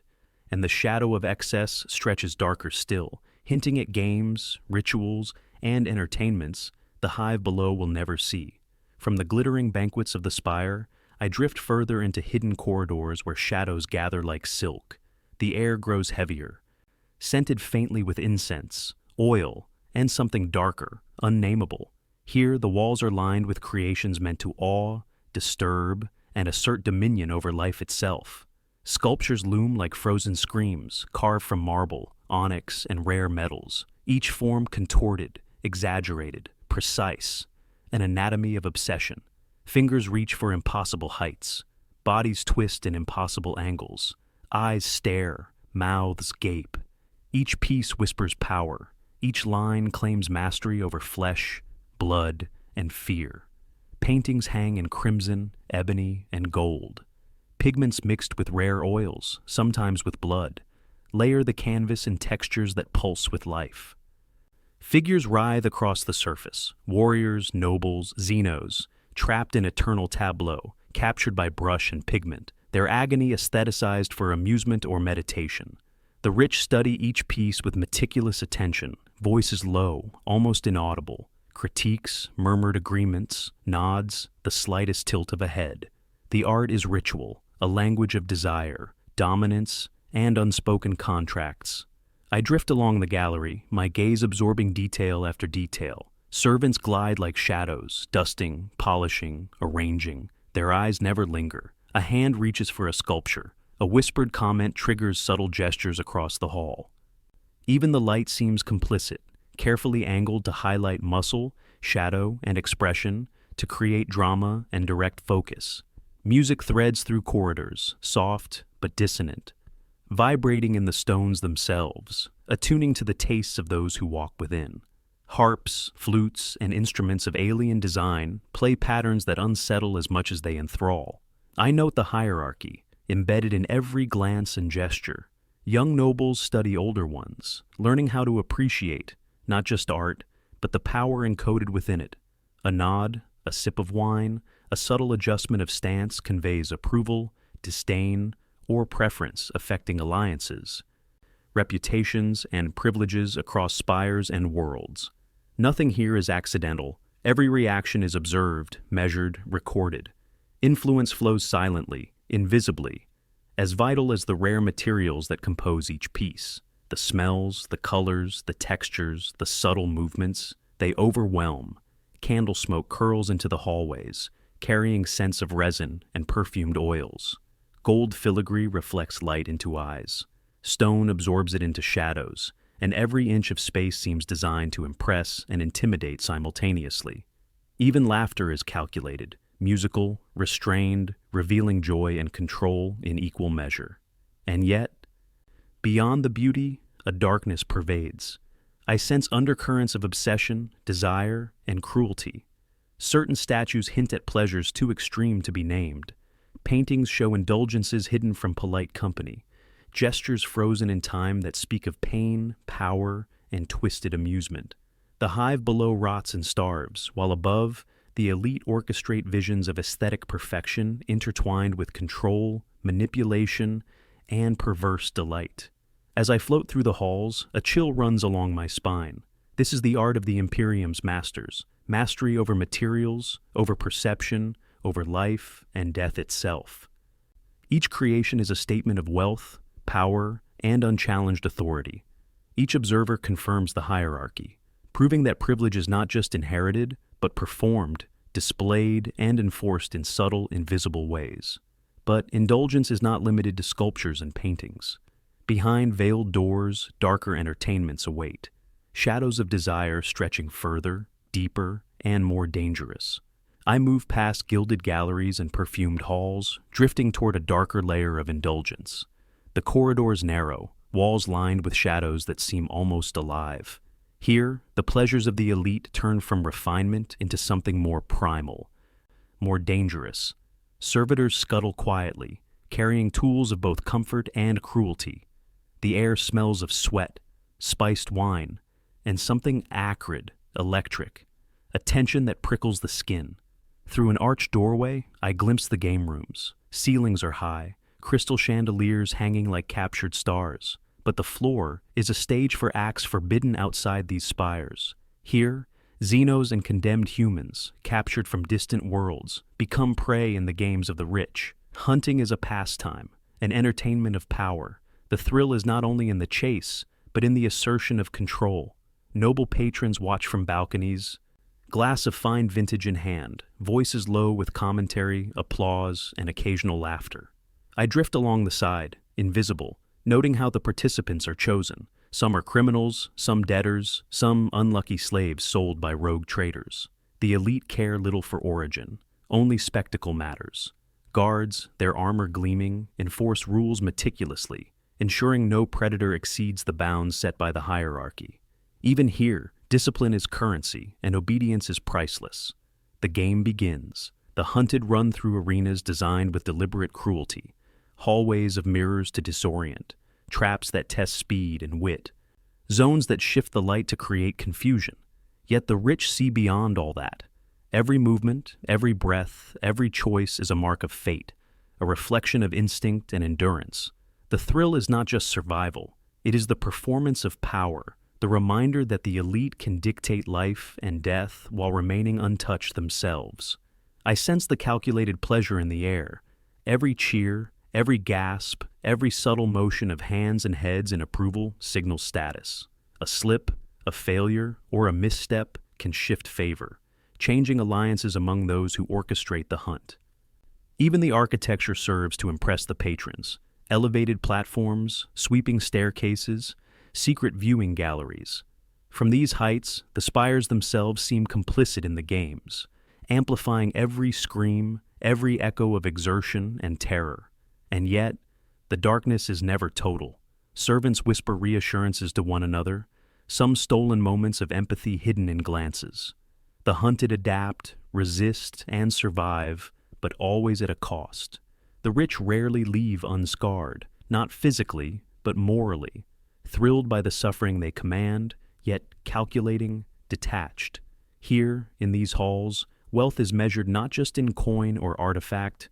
and the shadow of excess stretches darker still, hinting at games, rituals, and entertainments the hive below will never see. From the glittering banquets of the spire, I drift further into hidden corridors where shadows gather like silk. The air grows heavier, scented faintly with incense, oil, and something darker, unnameable. Here, the walls are lined with creations meant to awe, disturb, and assert dominion over life itself. Sculptures loom like frozen screams, carved from marble, onyx, and rare metals, each form contorted, exaggerated, precise, an anatomy of obsession. Fingers reach for impossible heights, bodies twist in impossible angles, eyes stare, mouths gape. Each piece whispers power, each line claims mastery over flesh, blood, and fear. Paintings hang in crimson, ebony, and gold. Pigments mixed with rare oils, sometimes with blood, layer the canvas in textures that pulse with life. Figures writhe across the surface, warriors, nobles, Xenos, trapped in eternal tableau, captured by brush and pigment, their agony aestheticized for amusement or meditation. The rich study each piece with meticulous attention, voices low, almost inaudible, critiques, murmured agreements, nods, the slightest tilt of a head. The art is ritual, a language of desire, dominance, and unspoken contracts. I drift along the gallery, my gaze absorbing detail after detail. Servants glide like shadows, dusting, polishing, arranging. Their eyes never linger. A hand reaches for a sculpture. A whispered comment triggers subtle gestures across the hall. Even the light seems complicit, carefully angled to highlight muscle, shadow, and expression, to create drama and direct focus. Music threads through corridors, soft but dissonant, vibrating in the stones themselves, attuning to the tastes of those who walk within. Harps, flutes, and instruments of alien design play patterns that unsettle as much as they enthrall. I note the hierarchy, embedded in every glance and gesture. Young nobles study older ones, learning how to appreciate, not just art, but the power encoded within it. A nod, a sip of wine, a subtle adjustment of stance conveys approval, disdain, or preference affecting alliances, reputations, and privileges across spires and worlds. Nothing here is accidental. Every reaction is observed, measured, recorded. Influence flows silently, invisibly, as vital as the rare materials that compose each piece. The smells, the colors, the textures, the subtle movements, they overwhelm. Candle smoke curls into the hallways, carrying scents of resin and perfumed oils. Gold filigree reflects light into eyes. Stone absorbs it into shadows, and every inch of space seems designed to impress and intimidate simultaneously. Even laughter is calculated, musical, restrained, revealing joy and control in equal measure. And yet, beyond the beauty, a darkness pervades. I sense undercurrents of obsession, desire, and cruelty. Certain statues hint at pleasures too extreme to be named. Paintings show indulgences hidden from polite company, gestures frozen in time that speak of pain, power, and twisted amusement. The hive below rots and starves, while above, the elite orchestrate visions of aesthetic perfection intertwined with control, manipulation, and perverse delight. As I float through the halls, a chill runs along my spine. This is the art of the Imperium's masters, mastery over materials, over perception, over life and death itself. Each creation is a statement of wealth, power, and unchallenged authority. Each observer confirms the hierarchy, proving that privilege is not just inherited, but performed, displayed, and enforced in subtle, invisible ways. But indulgence is not limited to sculptures and paintings. Behind veiled doors, darker entertainments await, shadows of desire stretching further, deeper, and more dangerous. I move past gilded galleries and perfumed halls, drifting toward a darker layer of indulgence. The corridors narrow, walls lined with shadows that seem almost alive. Here, the pleasures of the elite turn from refinement into something more primal, more dangerous. Servitors scuttle quietly, carrying tools of both comfort and cruelty. The air smells of sweat, spiced wine, and something acrid, electric, a tension that prickles the skin. Through an arched doorway, I glimpse the game rooms. Ceilings are high, crystal chandeliers hanging like captured stars. But the floor is a stage for acts forbidden outside these spires. Here, Xenos and condemned humans, captured from distant worlds, become prey in the games of the rich. Hunting is a pastime, an entertainment of power. The thrill is not only in the chase, but in the assertion of control. Noble patrons watch from balconies, glass of fine vintage in hand, voices low with commentary, applause, and occasional laughter. I drift along the side, invisible, noting how the participants are chosen. Some are criminals, some debtors, some unlucky slaves sold by rogue traders. The elite care little for origin. Only spectacle matters. Guards, their armor gleaming, enforce rules meticulously, ensuring no predator exceeds the bounds set by the hierarchy. Even here, discipline is currency and obedience is priceless. The game begins. The hunted run through arenas designed with deliberate cruelty, hallways of mirrors to disorient, traps that test speed and wit, zones that shift the light to create confusion. Yet the rich see beyond all that. Every movement, every breath, every choice is a mark of fate, a reflection of instinct and endurance. The thrill is not just survival, it is the performance of power, the reminder that the elite can dictate life and death while remaining untouched themselves. I sense the calculated pleasure in the air. Every cheer, every gasp, every subtle motion of hands and heads in approval signals status. A slip, a failure, or a misstep can shift favor, changing alliances among those who orchestrate the hunt. Even the architecture serves to impress the patrons. Elevated platforms, sweeping staircases, secret viewing galleries. From these heights, the spires themselves seem complicit in the games, amplifying every scream, every echo of exertion and terror. And yet, the darkness is never total. Servants whisper reassurances to one another, some stolen moments of empathy hidden in glances. The hunted adapt, resist, and survive, but always at a cost. The rich rarely leave unscarred, not physically, but morally, thrilled by the suffering they command, yet calculating, detached. Here, in these halls, wealth is measured not just in coin or artifact,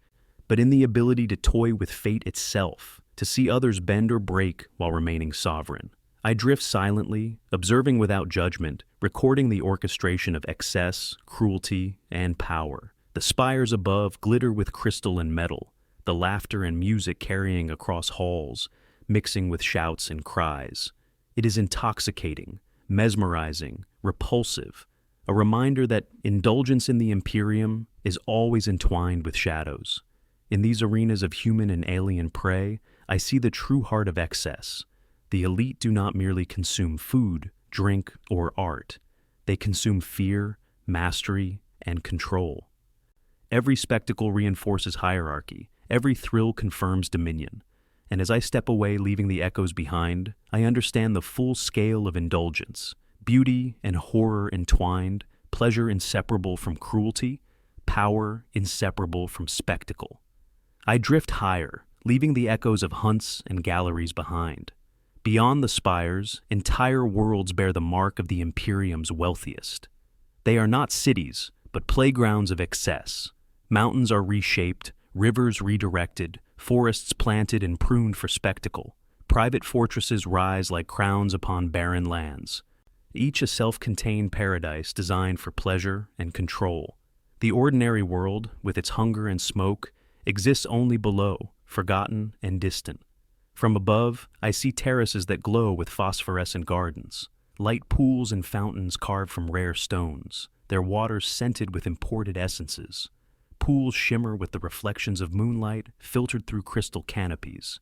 but in the ability to toy with fate itself, to see others bend or break while remaining sovereign. I drift silently, observing without judgment, recording the orchestration of excess, cruelty, and power. The spires above glitter with crystal and metal, the laughter and music carrying across halls, mixing with shouts and cries. It is intoxicating, mesmerizing, repulsive, a reminder that indulgence in the Imperium is always entwined with shadows. In these arenas of human and alien prey, I see the true heart of excess. The elite do not merely consume food, drink, or art. They consume fear, mastery, and control. Every spectacle reinforces hierarchy. Every thrill confirms dominion. And as I step away, leaving the echoes behind, I understand the full scale of indulgence. Beauty and horror entwined, pleasure inseparable from cruelty, power inseparable from spectacle. I drift higher, leaving the echoes of hunts and galleries behind. Beyond the spires, entire worlds bear the mark of the Imperium's wealthiest. They are not cities, but playgrounds of excess. Mountains are reshaped, rivers redirected, forests planted and pruned for spectacle. Private fortresses rise like crowns upon barren lands. Each a self-contained paradise designed for pleasure and control. The ordinary world, with its hunger and smoke, exists only below, forgotten and distant. From above, I see terraces that glow with phosphorescent gardens, light pools and fountains carved from rare stones, their waters scented with imported essences. Pools shimmer with the reflections of moonlight filtered through crystal canopies.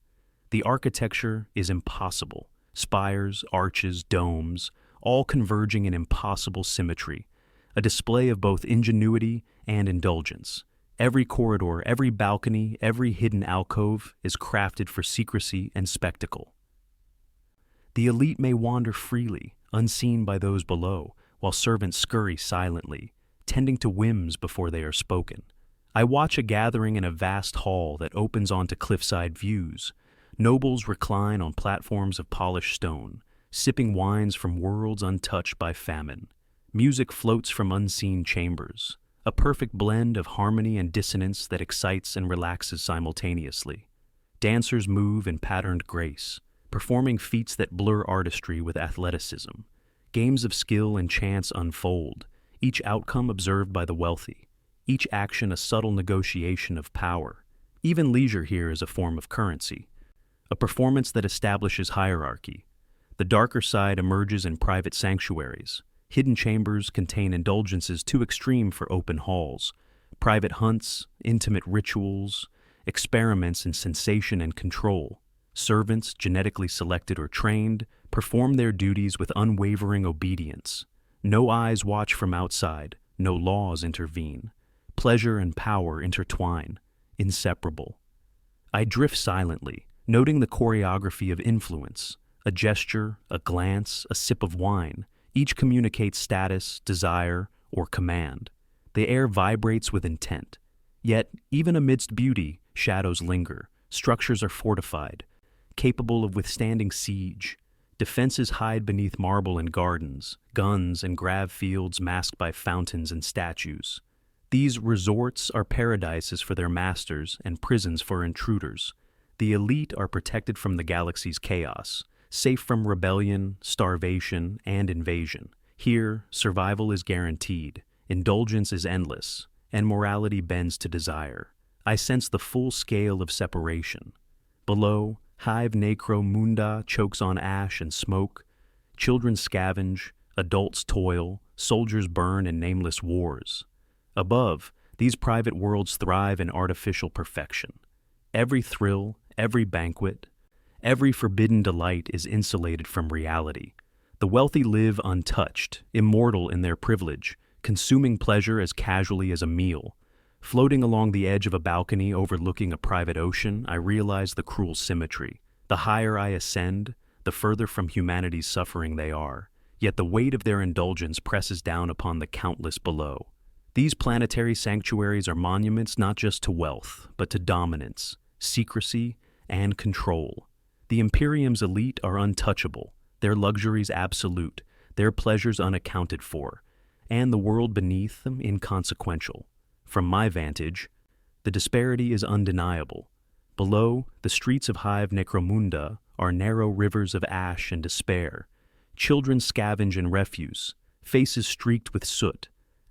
The architecture is impossible. Spires, arches, domes, all converging in impossible symmetry, a display of both ingenuity and indulgence. Every corridor, every balcony, every hidden alcove is crafted for secrecy and spectacle. The elite may wander freely, unseen by those below, while servants scurry silently, tending to whims before they are spoken. I watch a gathering in a vast hall that opens onto cliffside views. Nobles recline on platforms of polished stone, sipping wines from worlds untouched by famine. Music floats from unseen chambers, a perfect blend of harmony and dissonance that excites and relaxes simultaneously. Dancers move in patterned grace, performing feats that blur artistry with athleticism. Games of skill and chance unfold, each outcome observed by the wealthy, each action a subtle negotiation of power. Even leisure here is a form of currency, a performance that establishes hierarchy. The darker side emerges in private sanctuaries. Hidden chambers contain indulgences too extreme for open halls, private hunts, intimate rituals, experiments in sensation and control. Servants, genetically selected or trained, perform their duties with unwavering obedience. No eyes watch from outside, no laws intervene. Pleasure and power intertwine, inseparable. I drift silently, noting the choreography of influence. A gesture, a glance, a sip of wine, each communicates status, desire, or command. The air vibrates with intent. Yet, even amidst beauty, shadows linger. Structures are fortified, capable of withstanding siege. Defenses hide beneath marble and gardens, guns and grav fields masked by fountains and statues. These resorts are paradises for their masters and prisons for intruders. The elite are protected from the galaxy's chaos, safe from rebellion, starvation, and invasion. Here, survival is guaranteed, indulgence is endless, and morality bends to desire. I sense the full scale of separation. Below, Hive Necromunda chokes on ash and smoke. Children scavenge, adults toil, soldiers burn in nameless wars. Above, these private worlds thrive in artificial perfection. Every thrill, every banquet, every forbidden delight is insulated from reality. The wealthy live untouched, immortal in their privilege, consuming pleasure as casually as a meal. Floating along the edge of a balcony overlooking a private ocean, I realize the cruel symmetry. The higher I ascend, the further from humanity's suffering they are. Yet the weight of their indulgence presses down upon the countless below. These planetary sanctuaries are monuments not just to wealth, but to dominance, secrecy, and control. The Imperium's elite are untouchable, their luxuries absolute, their pleasures unaccounted for, and the world beneath them inconsequential. From my vantage, the disparity is undeniable. Below, the streets of Hive Necromunda are narrow rivers of ash and despair. Children scavenge in refuse, faces streaked with soot.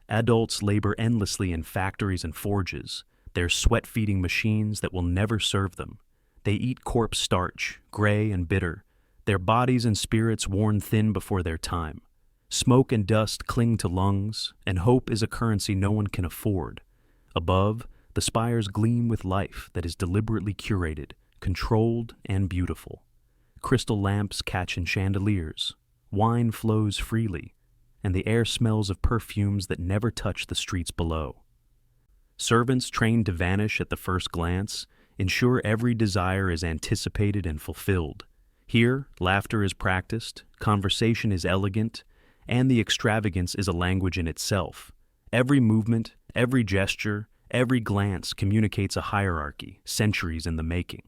Adults labor endlessly in factories and forges, their sweat-feeding machines that will never serve them. They eat corpse starch, gray and bitter, their bodies and spirits worn thin before their time. Smoke and dust cling to lungs, and hope is a currency no one can afford. Above, the spires gleam with life that is deliberately curated, controlled, and beautiful. Crystal lamps catch in chandeliers, wine flows freely, and the air smells of perfumes that never touch the streets below. Servants trained to vanish at the first glance ensure every desire is anticipated and fulfilled. Here, laughter is practiced, conversation is elegant, and the extravagance is a language in itself. Every movement, every gesture, every glance communicates a hierarchy, centuries in the making.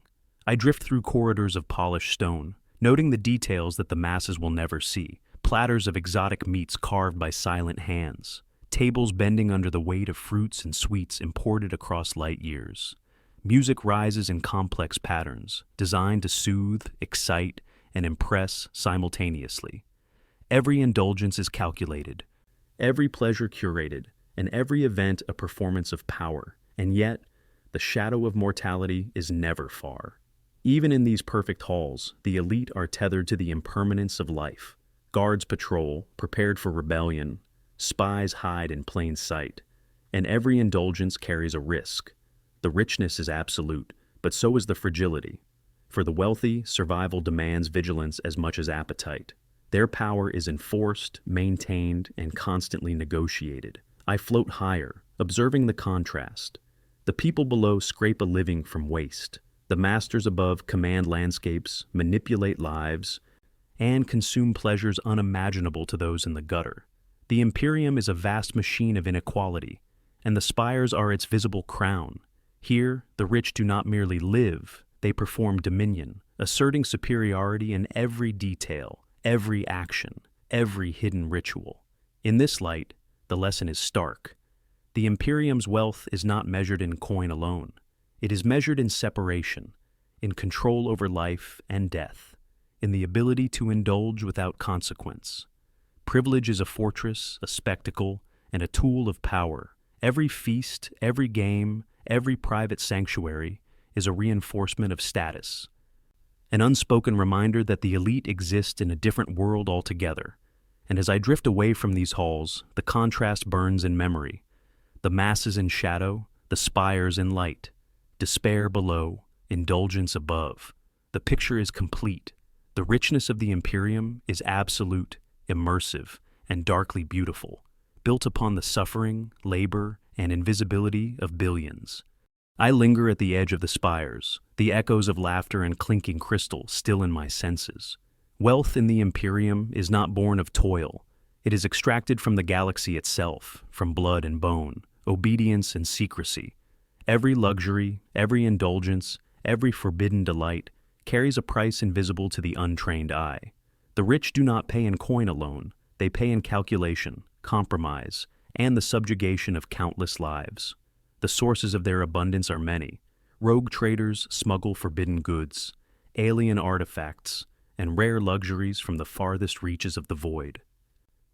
I drift through corridors of polished stone, noting the details that the masses will never see. Platters of exotic meats carved by silent hands, tables bending under the weight of fruits and sweets imported across light years. Music rises in complex patterns, designed to soothe, excite, and impress simultaneously. Every indulgence is calculated, every pleasure curated, and every event a performance of power. And yet, the shadow of mortality is never far. Even in these perfect halls, the elite are tethered to the impermanence of life. Guards patrol, prepared for rebellion. Spies hide in plain sight. And every indulgence carries a risk. The richness is absolute, but so is the fragility. For the wealthy, survival demands vigilance as much as appetite. Their power is enforced, maintained, and constantly negotiated. I float higher, observing the contrast. The people below scrape a living from waste. The masters above command landscapes, manipulate lives, and consume pleasures unimaginable to those in the gutter. The Imperium is a vast machine of inequality, and the spires are its visible crown. Here, the rich do not merely live, they perform dominion, asserting superiority in every detail, every action, every hidden ritual. In this light, the lesson is stark. The Imperium's wealth is not measured in coin alone. It is measured in separation, in control over life and death, in the ability to indulge without consequence. Privilege is a fortress, a spectacle, and a tool of power. Every feast, every game, every private sanctuary is a reinforcement of status, an unspoken reminder that the elite exist in a different world altogether. And as I drift away from these halls, the contrast burns in memory. The masses in shadow, the spires in light, despair below, indulgence above. The picture is complete. The richness of the Imperium is absolute, immersive, and darkly beautiful, built upon the suffering, labor, and invisibility of billions. I linger at the edge of the spires, the echoes of laughter and clinking crystal still in my senses. Wealth in the Imperium is not born of toil. It is extracted from the galaxy itself, from blood and bone, obedience and secrecy. Every luxury, every indulgence, every forbidden delight carries a price invisible to the untrained eye. The rich do not pay in coin alone. They pay in calculation, compromise, and the subjugation of countless lives. The sources of their abundance are many. Rogue traders smuggle forbidden goods, alien artifacts, and rare luxuries from the farthest reaches of the void.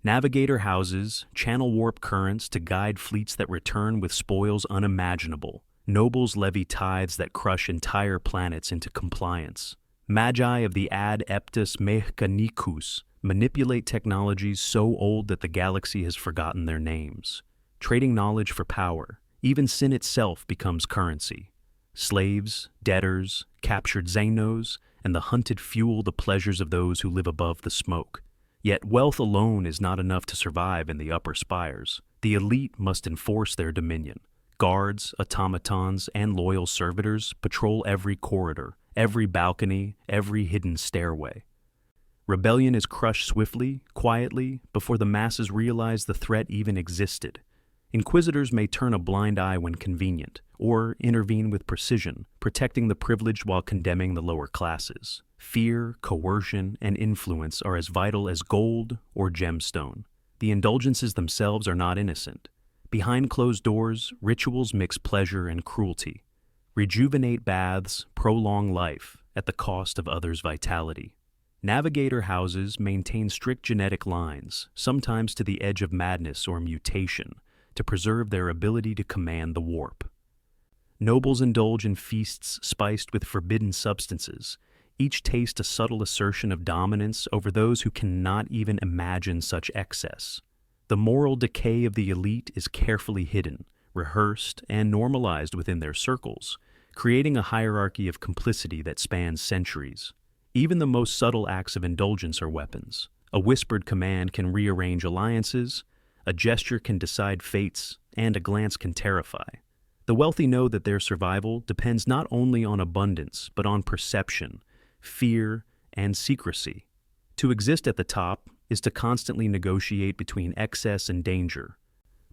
Navigator Houses channel warp currents to guide fleets that return with spoils unimaginable. Nobles levy tithes that crush entire planets into compliance. Magi of the Ad Eptus Mechanicus manipulate technologies so old that the galaxy has forgotten their names. Trading knowledge for power, even sin itself becomes currency. Slaves, debtors, captured Xenos, and the hunted fuel the pleasures of those who live above the smoke. Yet wealth alone is not enough to survive in the upper spires. The elite must enforce their dominion. Guards, automatons, and loyal servitors patrol every corridor, every balcony, every hidden stairway. Rebellion is crushed swiftly, quietly, before the masses realize the threat even existed. Inquisitors may turn a blind eye when convenient, or intervene with precision, protecting the privileged while condemning the lower classes. Fear, coercion, and influence are as vital as gold or gemstone. The indulgences themselves are not innocent. Behind closed doors, rituals mix pleasure and cruelty. Rejuvenate baths, prolong life, at the cost of others' vitality. Navigator Houses maintain strict genetic lines, sometimes to the edge of madness or mutation, to preserve their ability to command the warp. Nobles indulge in feasts spiced with forbidden substances, each taste a subtle assertion of dominance over those who cannot even imagine such excess. The moral decay of the elite is carefully hidden, rehearsed, and normalized within their circles, creating a hierarchy of complicity that spans centuries. Even the most subtle acts of indulgence are weapons. A whispered command can rearrange alliances, a gesture can decide fates, and a glance can terrify. The wealthy know that their survival depends not only on abundance, but on perception, fear, and secrecy. To exist at the top is to constantly negotiate between excess and danger,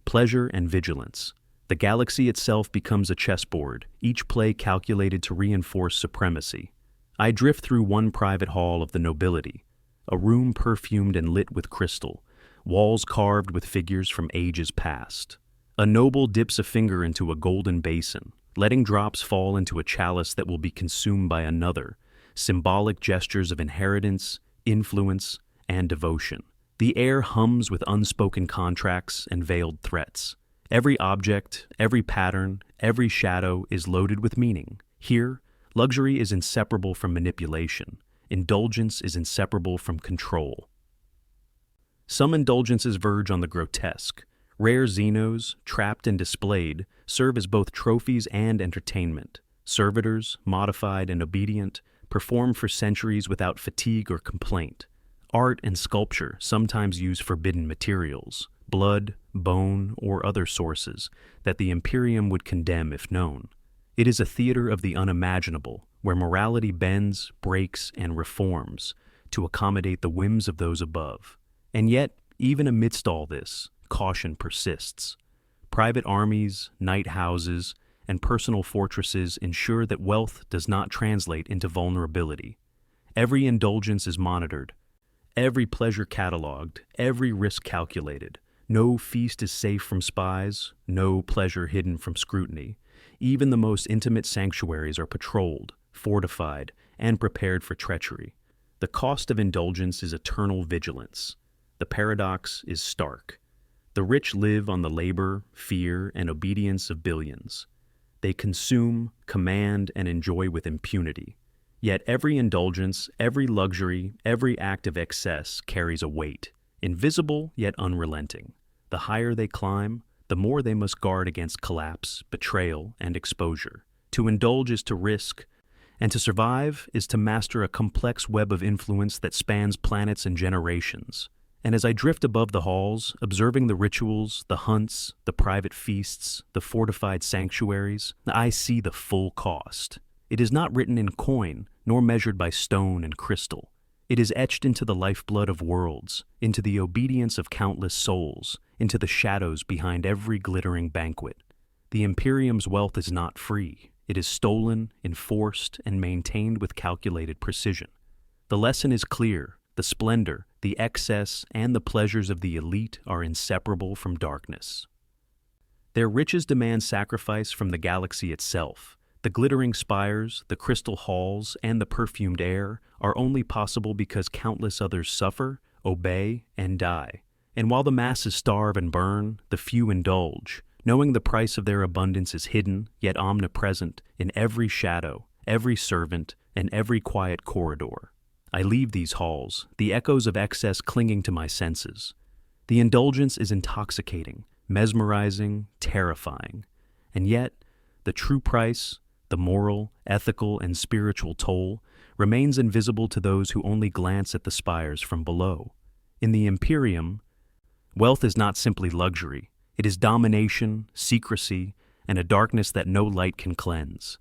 pleasure and vigilance. The galaxy itself becomes a chessboard, each play calculated to reinforce supremacy. I drift through one private hall of the nobility, a room perfumed and lit with crystal, walls carved with figures from ages past. A noble dips a finger into a golden basin, letting drops fall into a chalice that will be consumed by another, symbolic gestures of inheritance, influence, and devotion. The air hums with unspoken contracts and veiled threats. Every object, every pattern, every shadow is loaded with meaning. Here, luxury is inseparable from manipulation. Indulgence is inseparable from control. Some indulgences verge on the grotesque. Rare Xenos, trapped and displayed, serve as both trophies and entertainment. Servitors, modified and obedient, perform for centuries without fatigue or complaint. Art and sculpture sometimes use forbidden materials, blood, bone, or other sources that the Imperium would condemn if known. It is a theater of the unimaginable, where morality bends, breaks, and reforms to accommodate the whims of those above. And yet, even amidst all this, caution persists. Private armies, night houses, and personal fortresses ensure that wealth does not translate into vulnerability. Every indulgence is monitored, every pleasure cataloged, every risk calculated. No feast is safe from spies, no pleasure hidden from scrutiny. Even the most intimate sanctuaries are patrolled, fortified, and prepared for treachery. The cost of indulgence is eternal vigilance. The paradox is stark. The rich live on the labor, fear, and obedience of billions. They consume, command, and enjoy with impunity. Yet every indulgence, every luxury, every act of excess carries a weight, invisible yet unrelenting. The higher they climb, the more they must guard against collapse, betrayal, and exposure. To indulge is to risk, and to survive is to master a complex web of influence that spans planets and generations. And as I drift above the halls, observing the rituals, the hunts, the private feasts, the fortified sanctuaries, I see the full cost. It is not written in coin, nor measured by stone and crystal. It is etched into the lifeblood of worlds, into the obedience of countless souls, into the shadows behind every glittering banquet. The Imperium's wealth is not free. It is stolen, enforced, and maintained with calculated precision. The lesson is clear. The splendor, the excess, and the pleasures of the elite are inseparable from darkness. Their riches demand sacrifice from the galaxy itself. The glittering spires, the crystal halls, and the perfumed air are only possible because countless others suffer, obey, and die. And while the masses starve and burn, the few indulge, knowing the price of their abundance is hidden, yet omnipresent, in every shadow, every servant, and every quiet corridor. I leave these halls, the echoes of excess clinging to my senses. The indulgence is intoxicating, mesmerizing, terrifying. And yet, the true price, the moral, ethical, and spiritual toll, remains invisible to those who only glance at the spires from below. In the Imperium, wealth is not simply luxury. It is domination, secrecy, and a darkness that no light can cleanse.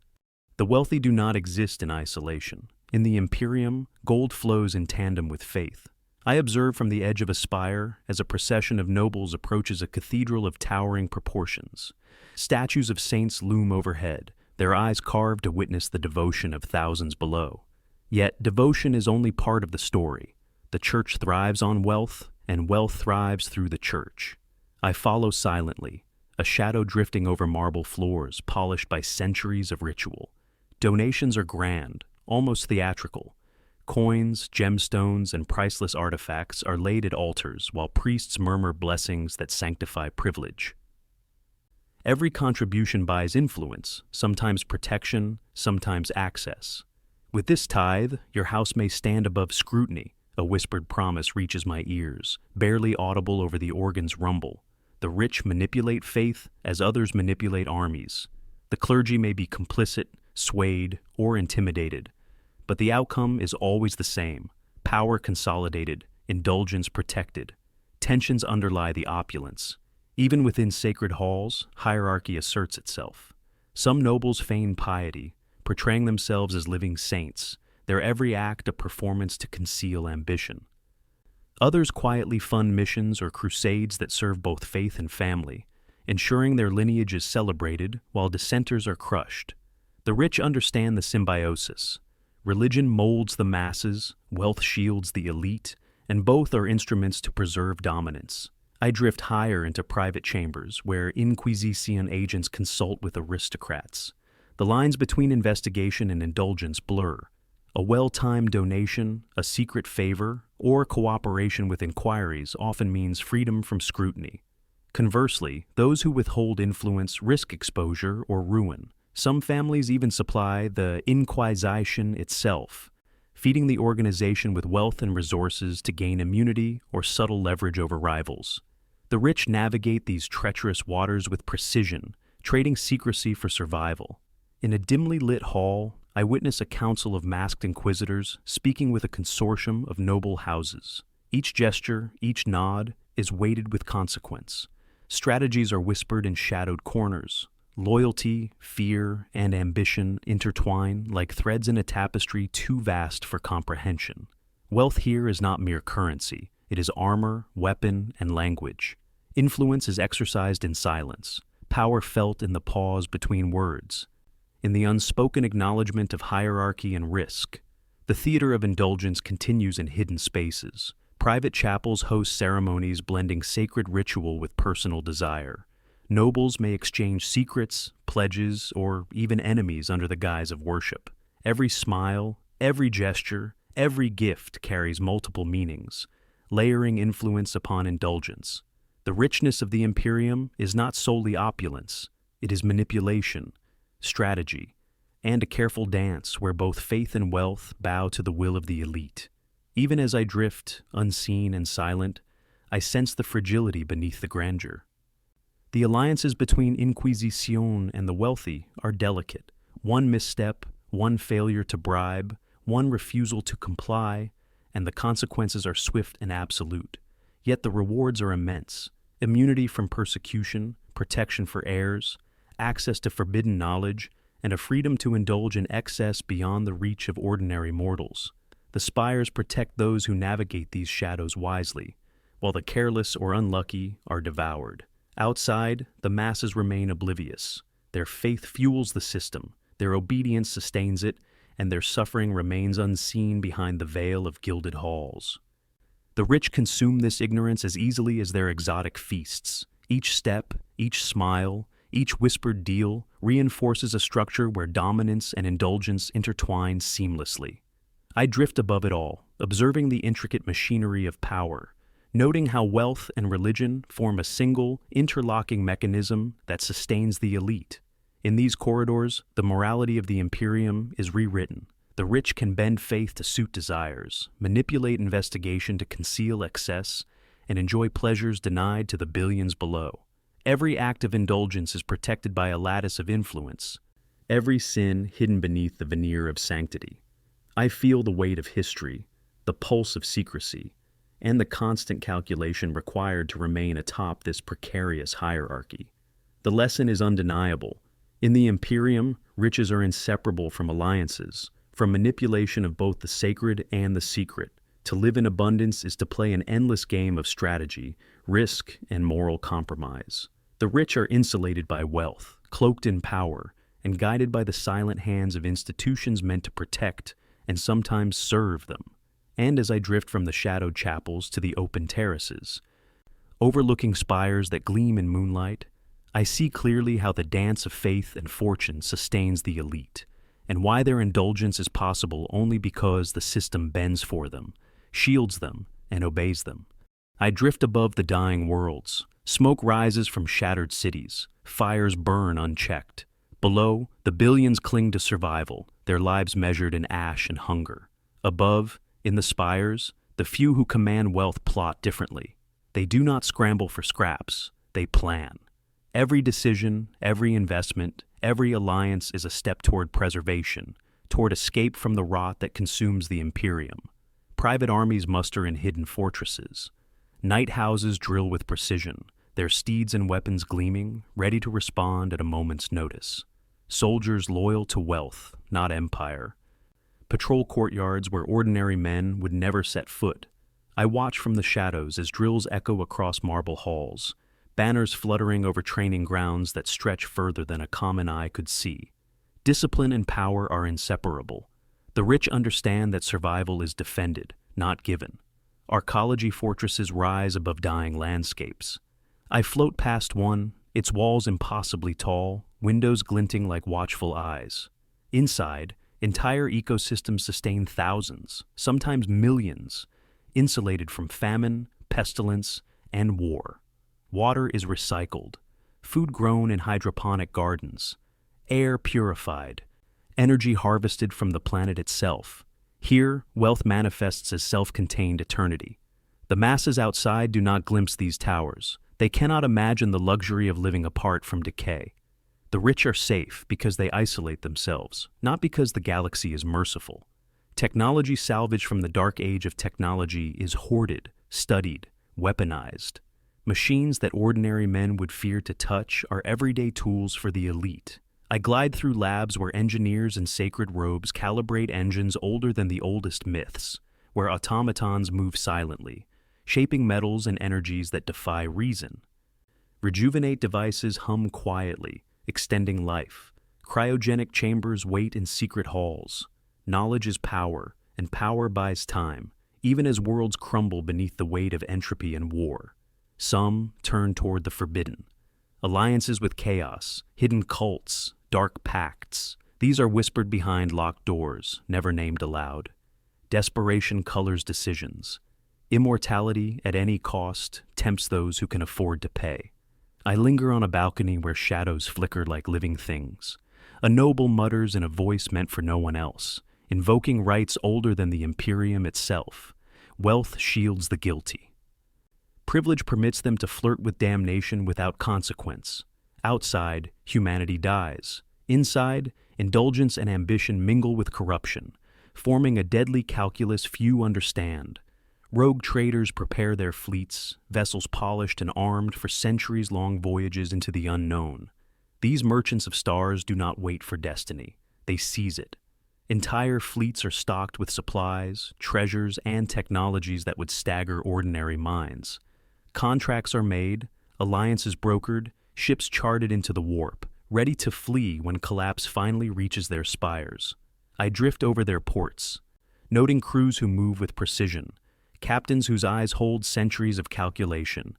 The wealthy do not exist in isolation. In the Imperium, gold flows in tandem with faith. I observe from the edge of a spire as a procession of nobles approaches a cathedral of towering proportions. Statues of saints loom overhead, their eyes carved to witness the devotion of thousands below. Yet devotion is only part of the story. The church thrives on wealth, and wealth thrives through the church. I follow silently, a shadow drifting over marble floors polished by centuries of ritual. Donations are grand, almost theatrical. Coins, gemstones, and priceless artifacts are laid at altars while priests murmur blessings that sanctify privilege. Every contribution buys influence, sometimes protection, sometimes access. With this tithe, your house may stand above scrutiny. A whispered promise reaches my ears, barely audible over the organ's rumble. The rich manipulate faith as others manipulate armies. The clergy may be complicit, swayed, or intimidated, but the outcome is always the same: power consolidated, indulgence protected. Tensions underlie the opulence. Even within sacred halls, hierarchy asserts itself. Some nobles feign piety, portraying themselves as living saints, their every act a performance to conceal ambition. Others quietly fund missions or crusades that serve both faith and family, ensuring their lineage is celebrated while dissenters are crushed. The rich understand the symbiosis. Religion molds the masses, wealth shields the elite, and both are instruments to preserve dominance. I drift higher into private chambers where Inquisition agents consult with aristocrats. The lines between investigation and indulgence blur. A well-timed donation, a secret favor, or cooperation with inquiries often means freedom from scrutiny. Conversely, those who withhold influence risk exposure or ruin. Some families even supply the Inquisition itself, feeding the organization with wealth and resources to gain immunity or subtle leverage over rivals. The rich navigate these treacherous waters with precision, trading secrecy for survival. In a dimly lit hall, I witness a council of masked inquisitors speaking with a consortium of noble houses. Each gesture, each nod, is weighted with consequence. Strategies are whispered in shadowed corners. Loyalty, fear, and ambition intertwine like threads in a tapestry too vast for comprehension. Wealth here is not mere currency. It is armor, weapon, and language. Influence is exercised in silence, power felt in the pause between words, in the unspoken acknowledgement of hierarchy and risk. The theater of indulgence continues in hidden spaces. Private chapels host ceremonies blending sacred ritual with personal desire. Nobles may exchange secrets, pledges, or even enemies under the guise of worship. Every smile, every gesture, every gift carries multiple meanings, layering influence upon indulgence. The richness of the Imperium is not solely opulence, it is manipulation, strategy, and a careful dance where both faith and wealth bow to the will of the elite. Even as I drift, unseen and silent, I sense the fragility beneath the grandeur. The alliances between Inquisition and the wealthy are delicate. One misstep, one failure to bribe, one refusal to comply, and the consequences are swift and absolute. Yet the rewards are immense: immunity from persecution, protection for heirs, access to forbidden knowledge, and a freedom to indulge in excess beyond the reach of ordinary mortals. The spires protect those who navigate these shadows wisely, while the careless or unlucky are devoured. Outside, the masses remain oblivious. Their faith fuels the system, their obedience sustains it, and their suffering remains unseen behind the veil of gilded halls. The rich consume this ignorance as easily as their exotic feasts. Each step, each smile, each whispered deal reinforces a structure where dominance and indulgence intertwine seamlessly. I drift above it all, observing the intricate machinery of power, noting how wealth and religion form a single, interlocking mechanism that sustains the elite. In these corridors, the morality of the Imperium is rewritten. The rich can bend faith to suit desires, manipulate investigation to conceal excess, and enjoy pleasures denied to the billions below. Every act of indulgence is protected by a lattice of influence, every sin hidden beneath the veneer of sanctity. I feel the weight of history, the pulse of secrecy, and the constant calculation required to remain atop this precarious hierarchy. The lesson is undeniable. In the Imperium, riches are inseparable from alliances, from manipulation of both the sacred and the secret. To live in abundance is to play an endless game of strategy, risk, and moral compromise. The rich are insulated by wealth, cloaked in power, and guided by the silent hands of institutions meant to protect and sometimes serve them. And as I drift from the shadowed chapels to the open terraces, overlooking spires that gleam in moonlight, I see clearly how the dance of faith and fortune sustains the elite, and why their indulgence is possible only because the system bends for them, shields them, and obeys them. I drift above the dying worlds. Smoke rises from shattered cities. Fires burn unchecked. Below, the billions cling to survival, their lives measured in ash and hunger. Above, in the spires, the few who command wealth plot differently. They do not scramble for scraps, they plan. Every decision, every investment, every alliance is a step toward preservation, toward escape from the rot that consumes the Imperium. Private armies muster in hidden fortresses. Night houses drill with precision, their steeds and weapons gleaming, ready to respond at a moment's notice. Soldiers loyal to wealth, not empire. Patrol courtyards where ordinary men would never set foot. I watch from the shadows as drills echo across marble halls, banners fluttering over training grounds that stretch further than a common eye could see. Discipline and power are inseparable. The rich understand that survival is defended, not given. Arcology fortresses rise above dying landscapes. I float past one, its walls impossibly tall, windows glinting like watchful eyes. Inside, entire ecosystems sustain thousands, sometimes millions, insulated from famine, pestilence, and war. Water is recycled, food grown in hydroponic gardens, air purified, energy harvested from the planet itself. Here, wealth manifests as self-contained eternity. The masses outside do not glimpse these towers. They cannot imagine the luxury of living apart from decay. The rich are safe because they isolate themselves, not because the galaxy is merciful. Technology salvaged from the dark age of technology is hoarded, studied, weaponized. Machines that ordinary men would fear to touch are everyday tools for the elite. I glide through labs where engineers in sacred robes calibrate engines older than the oldest myths, where automatons move silently, shaping metals and energies that defy reason. Rejuvenate devices hum quietly, extending life. Cryogenic chambers wait in secret halls. Knowledge is power, and power buys time, even as worlds crumble beneath the weight of entropy and war. Some turn toward the forbidden. Alliances with chaos, hidden cults, dark pacts. These are whispered behind locked doors, never named aloud. Desperation colors decisions. Immortality at any cost tempts those who can afford to pay. I linger on a balcony where shadows flicker like living things. A noble mutters in a voice meant for no one else, invoking rights older than the Imperium itself. Wealth shields the guilty. Privilege permits them to flirt with damnation without consequence. Outside, humanity dies. Inside, indulgence and ambition mingle with corruption, forming a deadly calculus few understand. Rogue traders prepare their fleets, vessels polished and armed for centuries-long voyages into the unknown. These merchants of stars do not wait for destiny. They seize it. Entire fleets are stocked with supplies, treasures, and technologies that would stagger ordinary minds. Contracts are made, alliances brokered, ships charted into the warp, ready to flee when collapse finally reaches their spires. I drift over their ports, noting crews who move with precision, captains whose eyes hold centuries of calculation,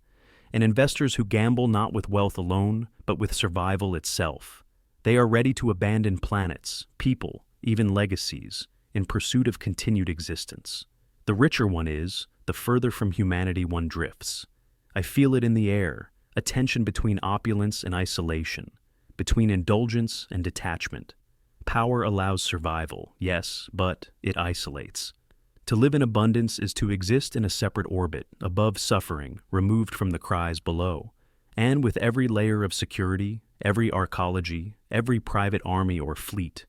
and investors who gamble not with wealth alone, but with survival itself. They are ready to abandon planets, people, even legacies, in pursuit of continued existence. The richer one is, the further from humanity one drifts. I feel it in the air, a tension between opulence and isolation, between indulgence and detachment. Power allows survival, yes, but it isolates. To live in abundance is to exist in a separate orbit, above suffering, removed from the cries below. And with every layer of security, every arcology, every private army or fleet,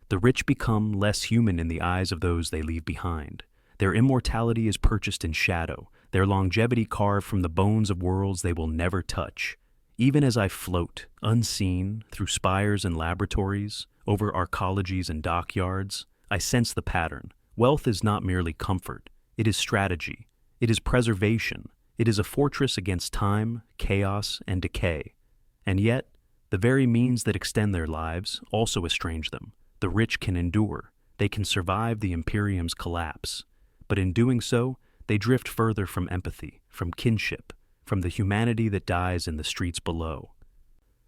the rich become less human in the eyes of those they leave behind. Their immortality is purchased in shadow, their longevity carved from the bones of worlds they will never touch. Even as I float, unseen, through spires and laboratories, over arcologies and dockyards, I sense the pattern. Wealth is not merely comfort, it is strategy, it is preservation, it is a fortress against time, chaos, and decay. And yet, the very means that extend their lives also estrange them. The rich can endure, they can survive the Imperium's collapse, but in doing so, they drift further from empathy, from kinship, from the humanity that dies in the streets below.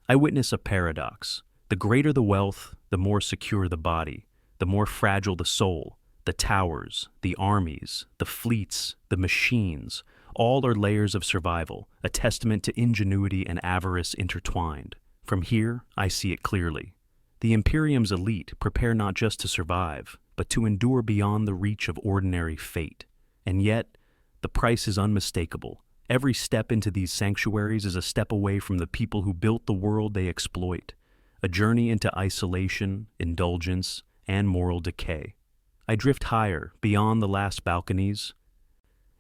I witness a paradox. The greater the wealth, the more secure the body, the more fragile the soul. The towers, the armies, the fleets, the machines, all are layers of survival, a testament to ingenuity and avarice intertwined. From here, I see it clearly. The Imperium's elite prepare not just to survive, but to endure beyond the reach of ordinary fate. And yet, the price is unmistakable. Every step into these sanctuaries is a step away from the people who built the world they exploit, a journey into isolation, indulgence, and moral decay. I drift higher, beyond the last balconies,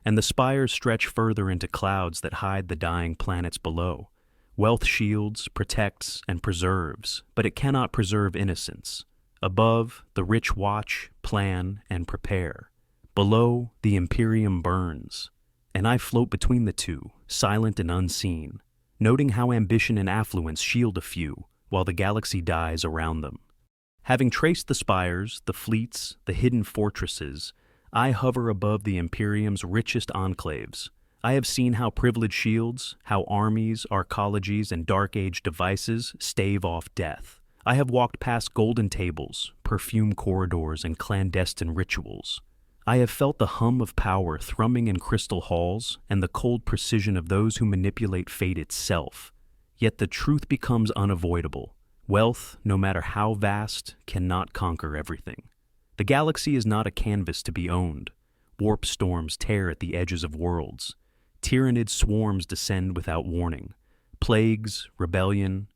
and the spires stretch further into clouds that hide the dying planets below. Wealth shields, protects, and preserves, but it cannot preserve innocence. Above, the rich watch, plan, and prepare. Below, the Imperium burns, and I float between the two, silent and unseen, noting how ambition and affluence shield a few, while the galaxy dies around them. Having traced the spires, the fleets, the hidden fortresses, I hover above the Imperium's richest enclaves. I have seen how privilege shields, how armies, arcologies, and Dark Age devices stave off death. I have walked past golden tables, perfume corridors, and clandestine rituals. I have felt the hum of power thrumming in crystal halls and the cold precision of those who manipulate fate itself. Yet the truth becomes unavoidable. Wealth, no matter how vast, cannot conquer everything. The galaxy is not a canvas to be owned. Warp storms tear at the edges of worlds. Tyrannid swarms descend without warning. Plagues, rebellion,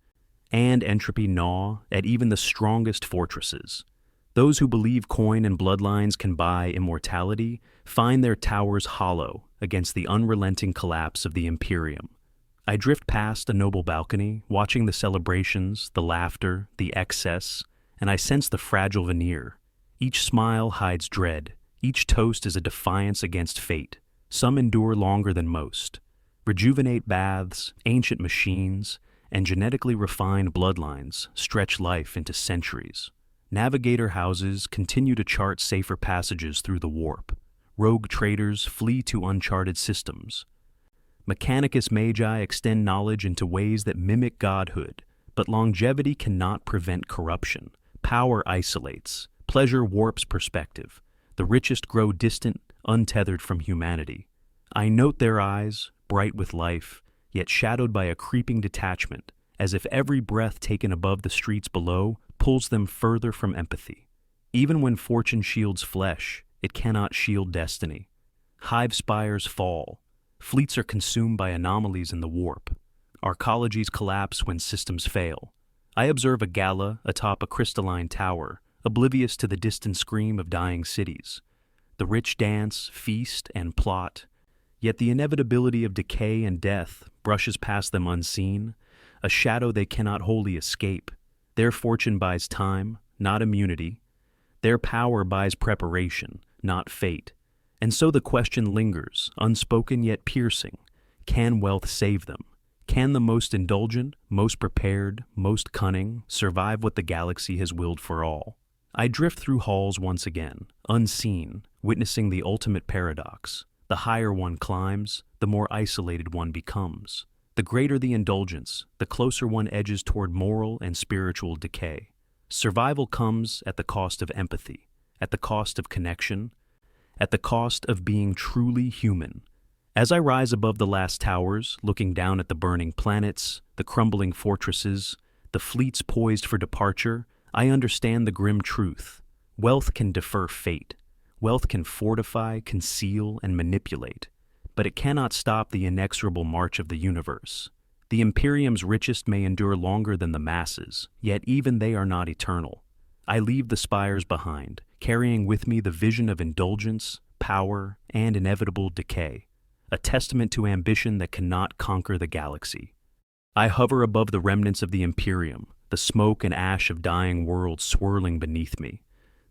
and entropy gnaw at even the strongest fortresses. Those who believe coin and bloodlines can buy immortality find their towers hollow against the unrelenting collapse of the Imperium. I drift past a noble balcony, watching the celebrations, the laughter, the excess, and I sense the fragile veneer. Each smile hides dread. Each toast is a defiance against fate. Some endure longer than most. Rejuvenate baths, ancient machines, and genetically refined bloodlines stretch life into centuries. Navigator Houses continue to chart safer passages through the warp. Rogue traders flee to uncharted systems. Mechanicus Magi extend knowledge into ways that mimic godhood, but longevity cannot prevent corruption. Power isolates. Pleasure warps perspective. The richest grow distant, untethered from humanity. I note their eyes, bright with life, yet shadowed by a creeping detachment, as if every breath taken above the streets below pulls them further from empathy. Even when fortune shields flesh, it cannot shield destiny. Hive spires fall. Fleets are consumed by anomalies in the warp. Arcologies collapse when systems fail. I observe a gala atop a crystalline tower, oblivious to the distant scream of dying cities. The rich dance, feast, and plot, yet the inevitability of decay and death brushes past them unseen, a shadow they cannot wholly escape. Their fortune buys time, not immunity. Their power buys preparation, not fate. And so the question lingers, unspoken yet piercing. Can wealth save them? Can the most indulgent, most prepared, most cunning survive what the galaxy has willed for all? I drift through halls once again, unseen, witnessing the ultimate paradox. The higher one climbs, the more isolated one becomes. The greater the indulgence, the closer one edges toward moral and spiritual decay. Survival comes at the cost of empathy, at the cost of connection, at the cost of being truly human. As I rise above the last towers, looking down at the burning planets, the crumbling fortresses, the fleets poised for departure, I understand the grim truth. Wealth can defer fate. Wealth can fortify, conceal, and manipulate, but it cannot stop the inexorable march of the universe. The Imperium's richest may endure longer than the masses, yet even they are not eternal. I leave the spires behind, carrying with me the vision of indulgence, power, and inevitable decay, a testament to ambition that cannot conquer the galaxy. I hover above the remnants of the Imperium, the smoke and ash of dying worlds swirling beneath me.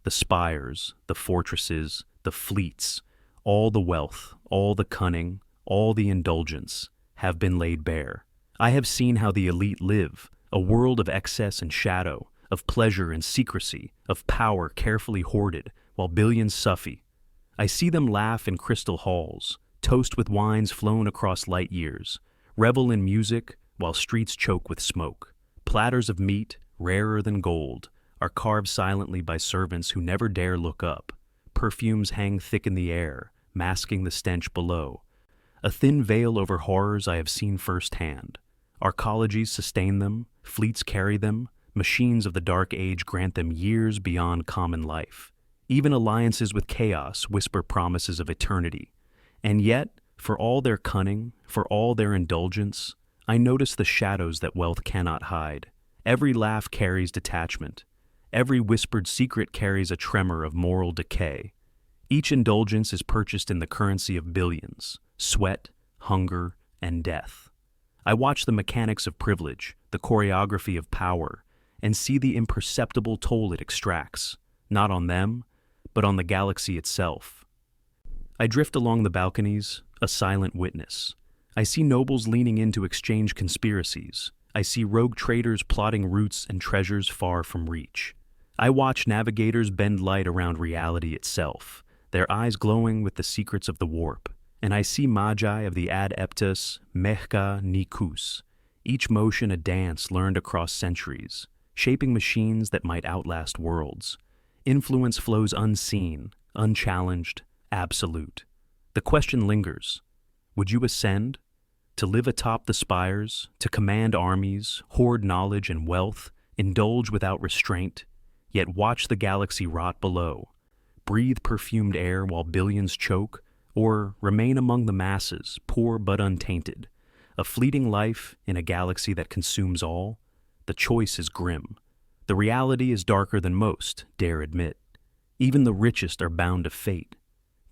The spires, the fortresses, the fleets, all the wealth, all the cunning, all the indulgence, have been laid bare. I have seen how the elite live, a world of excess and shadow, of pleasure and secrecy, of power carefully hoarded, while billions suffer. I see them laugh in crystal halls, toast with wines flown across light years, revel in music while streets choke with smoke. Platters of meat, rarer than gold, are carved silently by servants who never dare look up. Perfumes hang thick in the air, masking the stench below. A thin veil over horrors I have seen firsthand. Arcologies sustain them, fleets carry them, machines of the Dark Age grant them years beyond common life. Even alliances with chaos whisper promises of eternity. And yet, for all their cunning, for all their indulgence, I notice the shadows that wealth cannot hide. Every laugh carries detachment. Every whispered secret carries a tremor of moral decay. Each indulgence is purchased in the currency of billions, sweat, hunger, and death. I watch the mechanics of privilege, the choreography of power, and see the imperceptible toll it extracts, not on them, but on the galaxy itself. I drift along the balconies, a silent witness. I see nobles leaning in to exchange conspiracies. I see rogue traders plotting routes and treasures far from reach. I watch navigators bend light around reality itself, their eyes glowing with the secrets of the warp. And I see magi of the adeptus Mechka Nikus, each motion a dance learned across centuries, shaping machines that might outlast worlds. Influence flows unseen, unchallenged, absolute. The question lingers. Would you ascend? To live atop the spires, to command armies, hoard knowledge and wealth, indulge without restraint, yet watch the galaxy rot below, breathe perfumed air while billions choke, or remain among the masses, poor but untainted, a fleeting life in a galaxy that consumes all? The choice is grim. The reality is darker than most dare admit. Even the richest are bound to fate.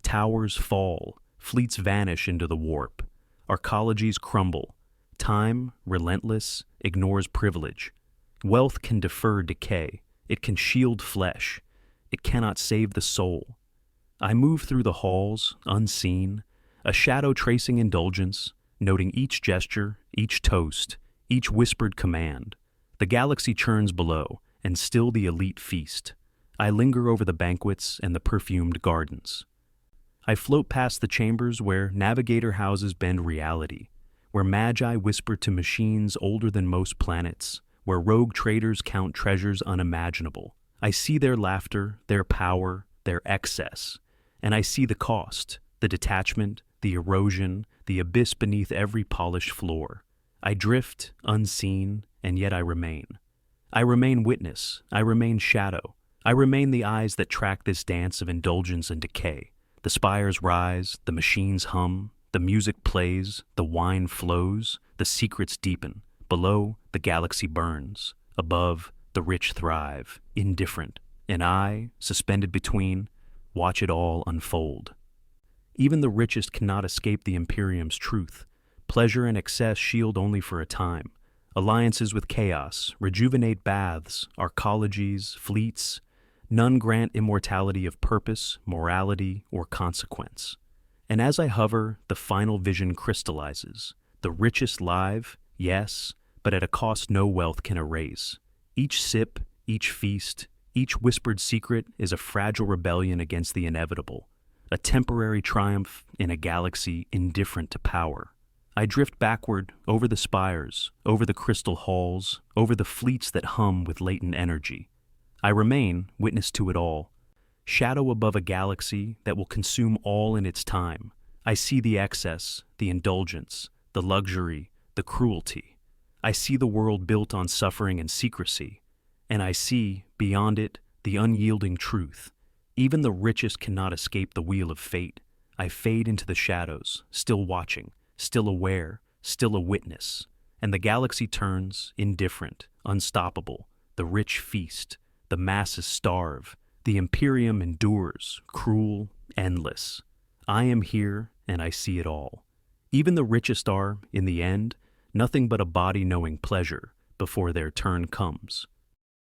Towers fall, fleets vanish into the warp, arcologies crumble. Time, relentless, ignores privilege. Wealth can defer decay. It can shield flesh. It cannot save the soul. I move through the halls, unseen, a shadow tracing indulgence, noting each gesture, each toast, each whispered command. The galaxy churns below, and still the elite feast. I linger over the banquets and the perfumed gardens. I float past the chambers where Navigator Houses bend reality, where magi whisper to machines older than most planets, where rogue traders count treasures unimaginable. I see their laughter, their power, their excess, And I see the cost, the detachment, the erosion, the abyss beneath every polished floor. I drift, unseen, and yet I remain. I remain witness, I remain shadow, I remain the eyes that track this dance of indulgence and decay. The spires rise, the machines hum, the music plays, the wine flows, the secrets deepen. Below, the galaxy burns. Above, the rich thrive, indifferent. And I, suspended between, watch it all unfold. Even the richest cannot escape the Imperium's truth. Pleasure and excess shield only for a time. Alliances with chaos, rejuvenate baths, arcologies, fleets. None grant immortality of purpose, morality, or consequence. And as I hover, the final vision crystallizes. The richest live, yes, but at a cost no wealth can erase. Each sip, each feast, each whispered secret is a fragile rebellion against the inevitable. A temporary triumph in a galaxy indifferent to power. I drift backward, over the spires, over the crystal halls, over the fleets that hum with latent energy. I remain, witness to it all. Shadow above a galaxy that will consume all in its time. I see the excess, the indulgence, the luxury, the cruelty. I see the world built on suffering and secrecy. And I see, beyond it, the unyielding truth. Even the richest cannot escape the wheel of fate. I fade into the shadows, still watching, still aware, still a witness. And the galaxy turns, indifferent, unstoppable. The rich feast, the masses starve. The Imperium endures, cruel, endless. I am here, and I see it all. Even the richest are, in the end, nothing but a body knowing pleasure before their turn comes.